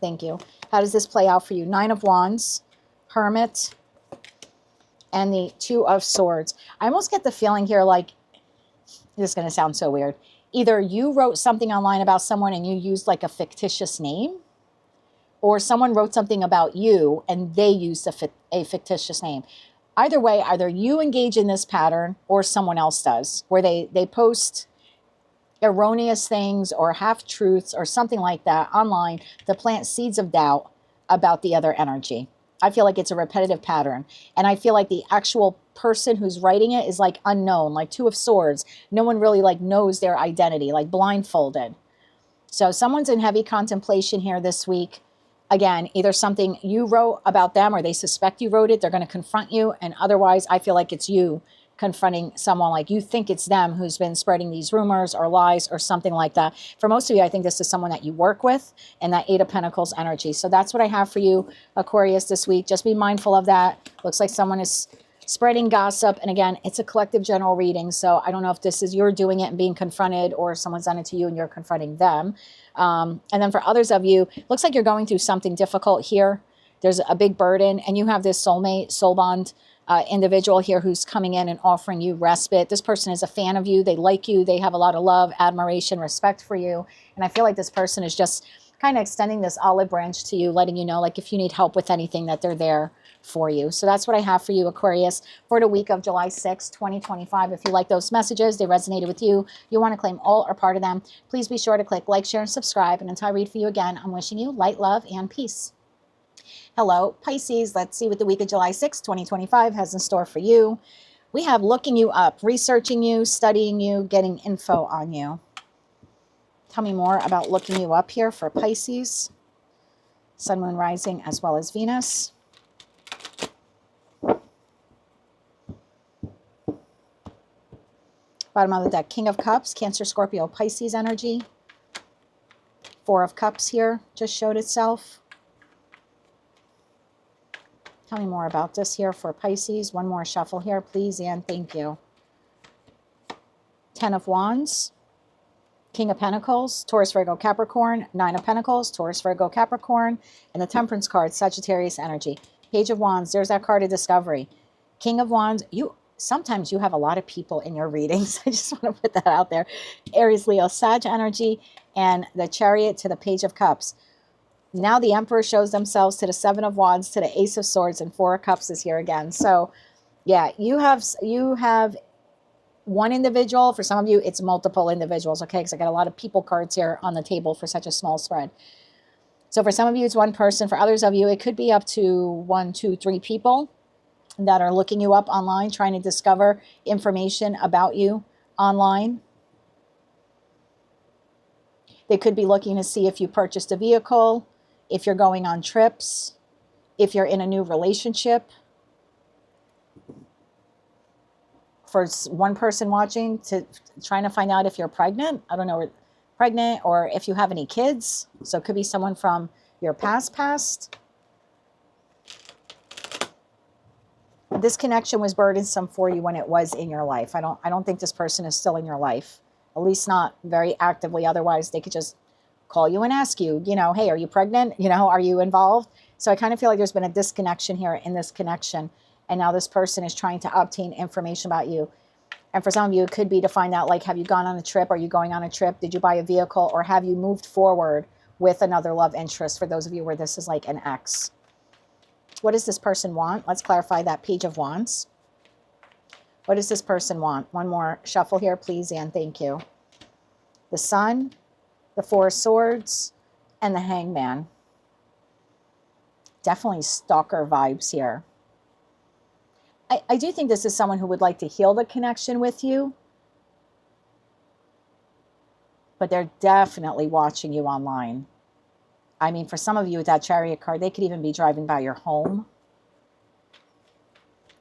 Thank you. How does this play out for you? Nine of Wands, Hermit, and the Two of Swords. I almost get the feeling here like, this is going to sound so weird. Either you wrote something online about someone and you used like a fictitious name, or someone wrote something about you and they used a fictitious name. Either way, either you engage in this pattern or someone else does, where they post erroneous things or half-truths or something like that online to plant seeds of doubt about the other energy. I feel like it's a repetitive pattern. And I feel like the actual person who's writing it is like unknown, like Two of Swords. No one really like knows their identity, like blindfolded. So someone's in heavy contemplation here this week. Again, either something you wrote about them or they suspect you wrote it. They're going to confront you. And otherwise, I feel like it's you confronting someone, like you think it's them who's been spreading these rumors or lies or something like that. For most of you, I think this is someone that you work with, and that Eight of Pentacles energy. So that's what I have for you, Aquarius, this week. Just be mindful of that. Looks like someone is spreading gossip. And again, it's a collective general reading. So I don't know if this is you're doing it and being confronted, or someone's done it to you and you're confronting them. And then for others of you, looks like you're going through something difficult here. There's a big burden, and you have this soulmate, soul bond individual here who's coming in and offering you respite. This person is a fan of you. They like you. They have a lot of love, admiration, respect for you. And I feel like this person is just kind of extending this olive branch to you, letting you know, like, if you need help with anything, that they're there for you. So that's what I have for you, Aquarius, for the week of July 6, 2025. If you like those messages, they resonated with you, you want to claim all or part of them, please be sure to click like, share, and subscribe. And until I read for you again, I'm wishing you light, love, and peace. Hello, Pisces. Let's see what the week of July 6, 2025 has in store for you. We have looking you up, researching you, studying you, getting info on you. Tell me more about looking you up here for Pisces. Sun, Moon, Rising, as well as Venus. Bottom of the deck, King of Cups, Cancer, Scorpio, Pisces energy. Four of Cups here just showed itself. Tell me more about this here for Pisces. One more shuffle here, please, and thank you. 10 of Wands, King of Pentacles, Taurus, Virgo, Capricorn, 9 of Pentacles, Taurus, Virgo, Capricorn, and the Temperance card, Sagittarius energy. Page of Wands, there's that card of discovery. King of Wands, sometimes you have a lot of people in your readings. I just want to put that out there. Aries, Leo, Sag energy, and the Chariot to the Page of Cups. Now the Emperor shows themselves to the 7 of Wands, to the Ace of Swords, and 4 of Cups is here again. So yeah, you have one individual. For some of you, it's multiple individuals, okay? Because I got a lot of people cards here on the table for such a small spread. So for some of you, it's one person. For others of you, it could be up to 1, 2, 3 people that are looking you up online, trying to discover information about you online. They could be looking to see if you purchased a vehicle, if you're going on trips, if you're in a new relationship. For one person watching, trying to find out if you're pregnant. I don't know, pregnant, or if you have any kids. So it could be someone from your past. This connection was burdensome for you when it was in your life. I don't think this person is still in your life, at least not very actively. Otherwise, they could just call you and ask you, hey, are you pregnant? Are you involved? So I kind of feel like there's been a disconnection here in this connection. And now this person is trying to obtain information about you. And for some of you, it could be to find out, like, have you gone on a trip? Are you going on a trip? Did you buy a vehicle? Or have you moved forward with another love interest? For those of you where this is like an ex. What does this person want? Let's clarify that. Page of Wands. What does this person want? One more shuffle here, please, and thank you. The Sun, the 4 of Swords, and the Hangman. Definitely stalker vibes here. I do think this is someone who would like to heal the connection with you. But they're definitely watching you online. I mean, for some of you with that Chariot card, they could even be driving by your home.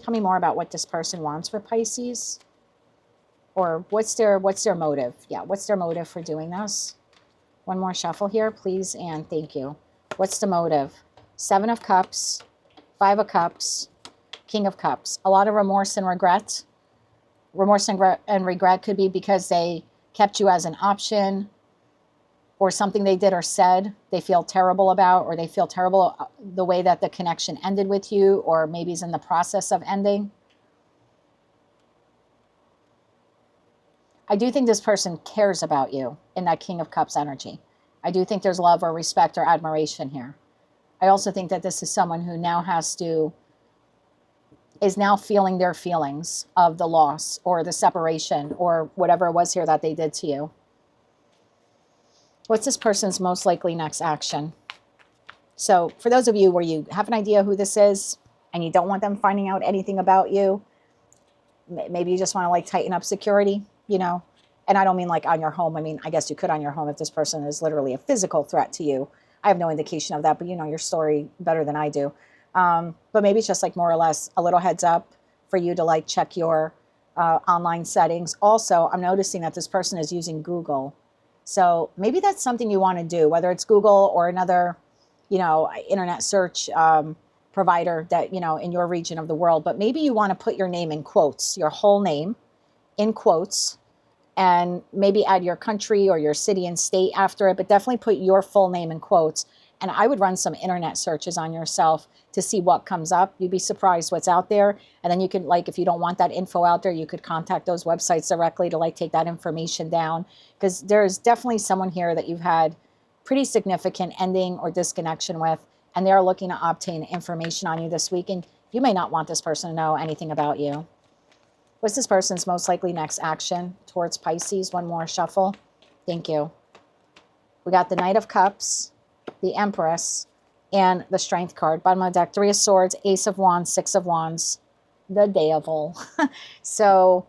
Tell me more about what this person wants for Pisces. Or what's their motive? Yeah, what's their motive for doing this? One more shuffle here, please, and thank you. What's the motive? 7 of Cups, 5 of Cups, King of Cups. A lot of remorse and regret. Remorse and regret could be because they kept you as an option, or something they did or said they feel terrible about, or they feel terrible the way that the connection ended with you, or maybe is in the process of ending. I do think this person cares about you in that King of Cups energy. I do think there's love or respect or admiration here. I also think that this is someone who now is now feeling their feelings of the loss or the separation or whatever it was here that they did to you. What's this person's most likely next action? So for those of you where you have an idea who this is and you don't want them finding out anything about you, maybe you just want to like tighten up security, and I don't mean like on your home. I mean, I guess you could on your home if this person is literally a physical threat to you. I have no indication of that, but you know your story better than I do. But maybe it's just like more or less a little heads up for you to like check your online settings. Also, I'm noticing that this person is using Google. So maybe that's something you want to do, whether it's Google or another, internet search provider that, in your region of the world. But maybe you want to put your name in quotes, your whole name in quotes, and maybe add your country or your city and state after it, but definitely put your full name in quotes. And I would run some internet searches on yourself to see what comes up. You'd be surprised what's out there. And then you could, like, if you don't want that info out there, you could contact those websites directly to like take that information down. Because there's definitely someone here that you've had pretty significant ending or disconnection with, and they're looking to obtain information on you this week. And you may not want this person to know anything about you. What's this person's most likely next action towards Pisces? One more shuffle. Thank you. We got the Knight of Cups, the Empress, and the Strength card. Bottom of the deck, 3 of Swords, Ace of Wands, 6 of Wands, the Devil. So,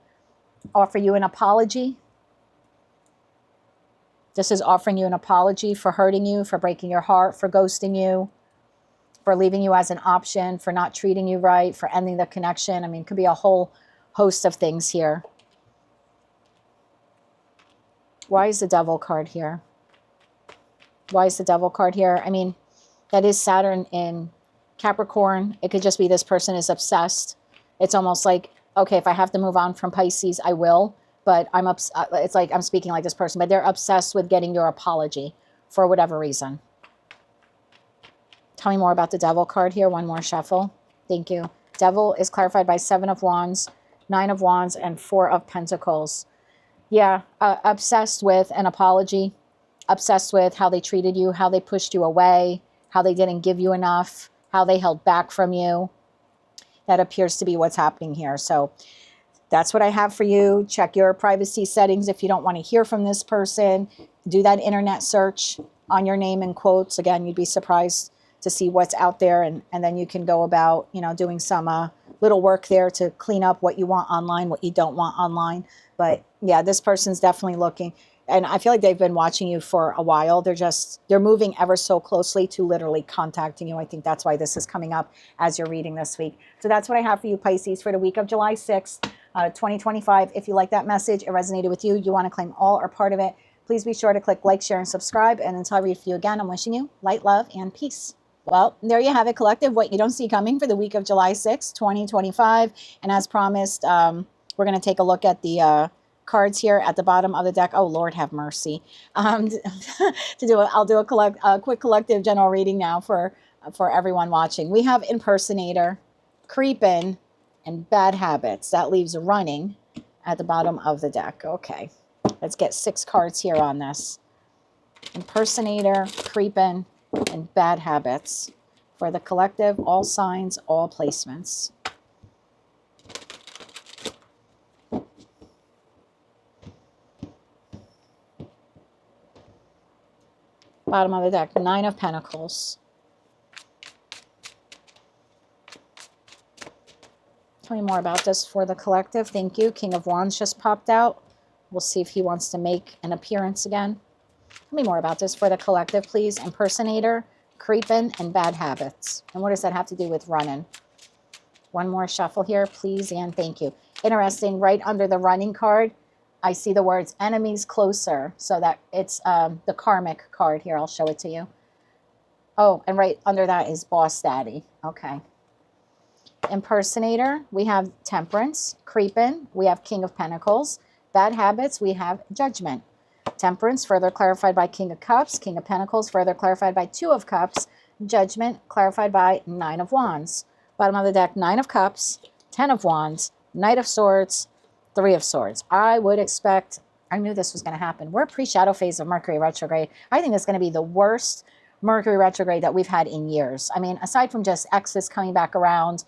offer you an apology. This is offering you an apology for hurting you, for breaking your heart, for ghosting you, for leaving you as an option, for not treating you right, for ending the connection. I mean, it could be a whole host of things here. Why is the Devil card here? Why is the Devil card here? I mean, that is Saturn in Capricorn. It could just be this person is obsessed. It's almost like, okay, if I have to move on from Pisces, I will. But it's like I'm speaking like this person, but they're obsessed with getting your apology for whatever reason. Tell me more about the Devil card here. One more shuffle. Thank you. Devil is clarified by 7 of Wands, 9 of Wands, and 4 of Pentacles. Yeah, obsessed with an apology, obsessed with how they treated you, how they pushed you away, how they didn't give you enough, how they held back from you. That appears to be what's happening here. So that's what I have for you. Check your privacy settings if you don't want to hear from this person. Do that internet search on your name in quotes. Again, you'd be surprised to see what's out there, and then you can go about, you know, doing some little work there to clean up what you want online, what you don't want online. But yeah, this person's definitely looking, and I feel like they've been watching you for a while. They're moving ever so closely to literally contacting you. I think that's why this is coming up as you're reading this week. So that's what I have for you, Pisces, for the week of July 6th, 2025. If you like that message, it resonated with you, you want to claim all or part of it, please be sure to click like, share, and subscribe. And until I read for you again, I'm wishing you light, love, and peace. Well, there you have it, collective, what you don't see coming for the week of July 6th, 2025. And as promised, we're going to take a look at the cards here at the bottom of the deck. Oh, Lord have mercy. I'll do a quick collective general reading now for everyone watching. We have impersonator, creeping, and bad habits. That leaves running at the bottom of the deck. Okay, let's get 6 cards here on this. Impersonator, creeping, and bad habits for the collective, all signs, all placements. Bottom of the deck, 9 of Pentacles. Tell me more about this for the collective. Thank you. King of Wands just popped out. We'll see if he wants to make an appearance again. Tell me more about this for the collective, please. Impersonator, creeping, and bad habits. And what does that have to do with running? One more shuffle here, please, and thank you. Interesting, right under the running card, I see the words enemies closer. So that it's the karmic card here. I'll show it to you. Oh, and right under that is boss daddy. Okay. Impersonator, we have temperance. Creeping, we have King of Pentacles. Bad habits, we have judgment. Temperance, further clarified by King of Cups. King of Pentacles, further clarified by 2 of Cups. Judgment, clarified by 9 of Wands. Bottom of the deck, 9 of Cups, 10 of Wands, Knight of Swords, 3 of Swords. I would expect, I knew this was going to happen. We're pre-shadow phase of Mercury retrograde. I think it's going to be the worst Mercury retrograde that we've had in years. I mean, aside from just exes coming back around,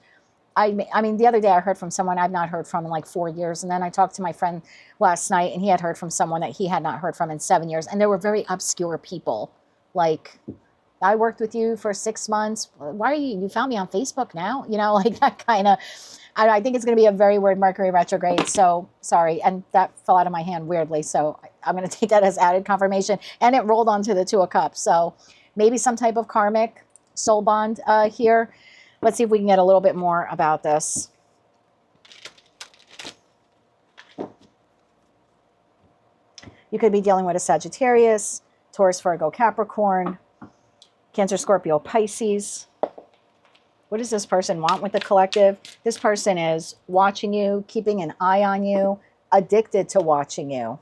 I mean, the other day I heard from someone I've not heard from in like 4 years. And then I talked to my friend last night, and he had heard from someone that he had not heard from in 7 years. And they were very obscure people. Like, I worked with you for 6 months. Why are you found me on Facebook now? You know, like that kind of, I think it's going to be a very weird Mercury retrograde. So sorry. And that fell out of my hand weirdly. So I'm going to take that as added confirmation. And it rolled onto the 2 of Cups. So maybe some type of karmic soul bond here. Let's see if we can get a little bit more about this. You could be dealing with a Sagittarius, Taurus, Virgo, Capricorn, Cancer, Scorpio, Pisces. What does this person want with the collective? This person is watching you, keeping an eye on you, addicted to watching you.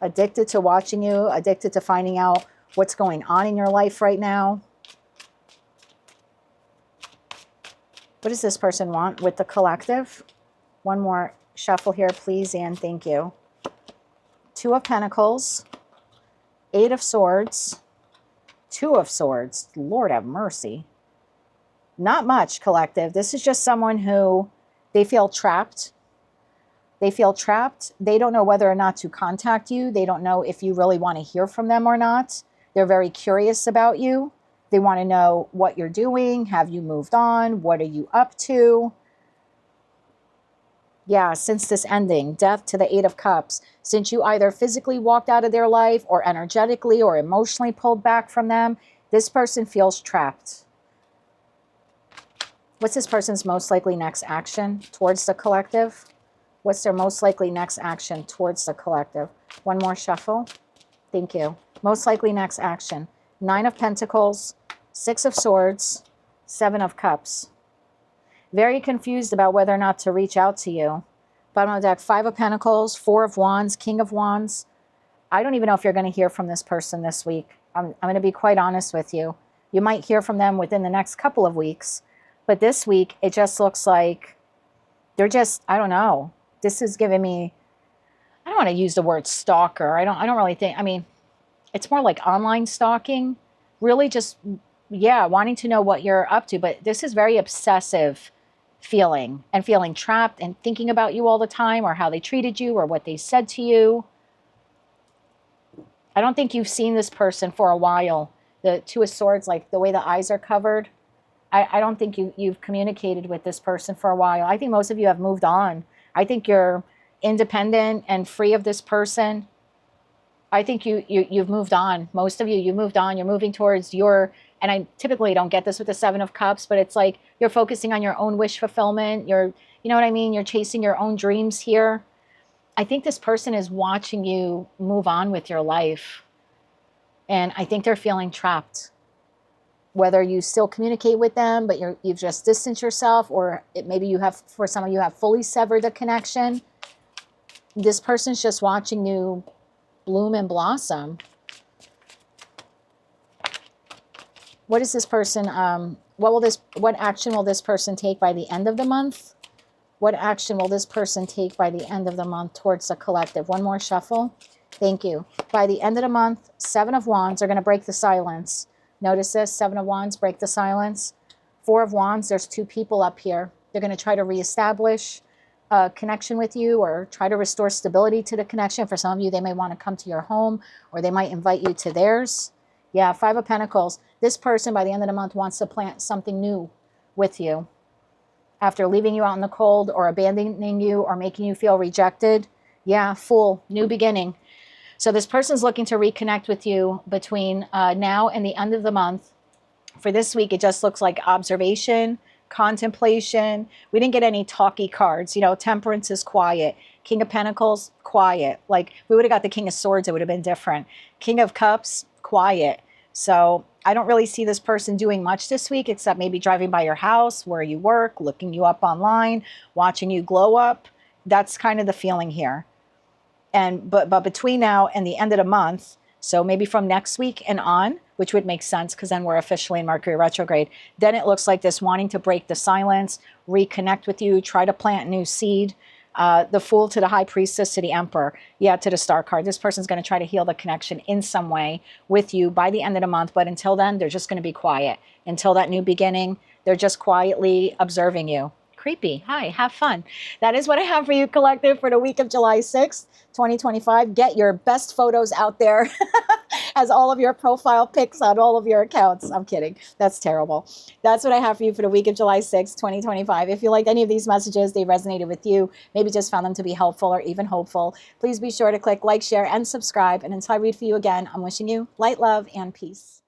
Addicted to watching you, addicted to finding out what's going on in your life right now. What does this person want with the collective? One more shuffle here, please, and thank you. 2 of Pentacles, 8 of Swords, 2 of Swords. Lord have mercy. Not much, collective. This is just someone who, they feel trapped. They feel trapped. They don't know whether or not to contact you. They don't know if you really want to hear from them or not. They're very curious about you. They want to know what you're doing. Have you moved on? What are you up to? Yeah, since this ending, death to the 8 of Cups, since you either physically walked out of their life or energetically or emotionally pulled back from them, this person feels trapped. What's this person's most likely next action towards the collective? What's their most likely next action towards the collective? One more shuffle. Thank you. Most likely next action. 9 of Pentacles, 6 of Swords, Seven of Cups. Very confused about whether or not to reach out to you. Bottom of the deck, Five of Pentacles, Four of Wands, King of Wands. I don't even know if you're going to hear from this person this week. I'm going to be quite honest with you. You might hear from them within the next couple of weeks. But this week, it just looks like they're just, I don't know. This is giving me, I don't want to use the word stalker. I don't really think, I mean, it's more like online stalking. Really just, yeah, wanting to know what you're up to. But this is very obsessive feeling, and feeling trapped and thinking about you all the time, or how they treated you or what they said to you. I don't think you've seen this person for a while. The Two of Swords, like the way the eyes are covered. I don't think you've communicated with this person for a while. I think most of you have moved on. I think you're independent and free of this person. I think you've moved on. Most of you, you've moved on. You're moving towards your, and I typically don't get this with the Seven of Cups, but it's like you're focusing on your own wish fulfillment. You know what I mean? You're chasing your own dreams here. I think this person is watching you move on with your life. And I think they're feeling trapped. Whether you still communicate with them, but you've just distanced yourself, or maybe you have, for some of you, have fully severed the connection. This person's just watching you bloom and blossom. What is this person, what action will this person take by the end of the month? What action will this person take by the end of the month towards the collective? One more shuffle. Thank you. By the end of the month, Seven of Wands are going to break the silence. Notice this, Seven of Wands, break the silence. Four of Wands, there's two people up here. They're going to try to reestablish a connection with you, or try to restore stability to the connection. For some of you, they may want to come to your home, or they might invite you to theirs. Yeah, Five of Pentacles. This person, by the end of the month, wants to plant something new with you. After leaving you out in the cold, or abandoning you, or making you feel rejected. Yeah, Fool, new beginning. So this person's looking to reconnect with you between now and the end of the month. For this week, it just looks like observation, contemplation. We didn't get any talky cards. You know, Temperance is quiet. King of Pentacles, quiet. Like, we would have got the King of Swords, it would have been different. King of Cups, quiet. So I don't really see this person doing much this week, except maybe driving by your house, where you work, looking you up online, watching you glow up. That's kind of the feeling here. And but between now and the end of the month, so maybe from next week and on, which would make sense because then we're officially in Mercury retrograde, then it looks like this wanting to break the silence, reconnect with you, try to plant new seed. The Fool to the High Priestess to the Emperor. Yeah, to the Star card. This person's going to try to heal the connection in some way with you by the end of the month. But until then, they're just going to be quiet. Until that new beginning, they're just quietly observing you. Creepy. Hi, have fun. That is what I have for you, collective, for the week of July 6th, 2025. Get your best photos out there as all of your profile pics on all of your accounts. I'm kidding. That's terrible. That's what I have for you for the week of July 6th, 2025. If you liked any of these messages, they resonated with you, maybe just found them to be helpful or even hopeful, please be sure to click like, share, and subscribe. And until I read for you again, I'm wishing you light, love, and peace.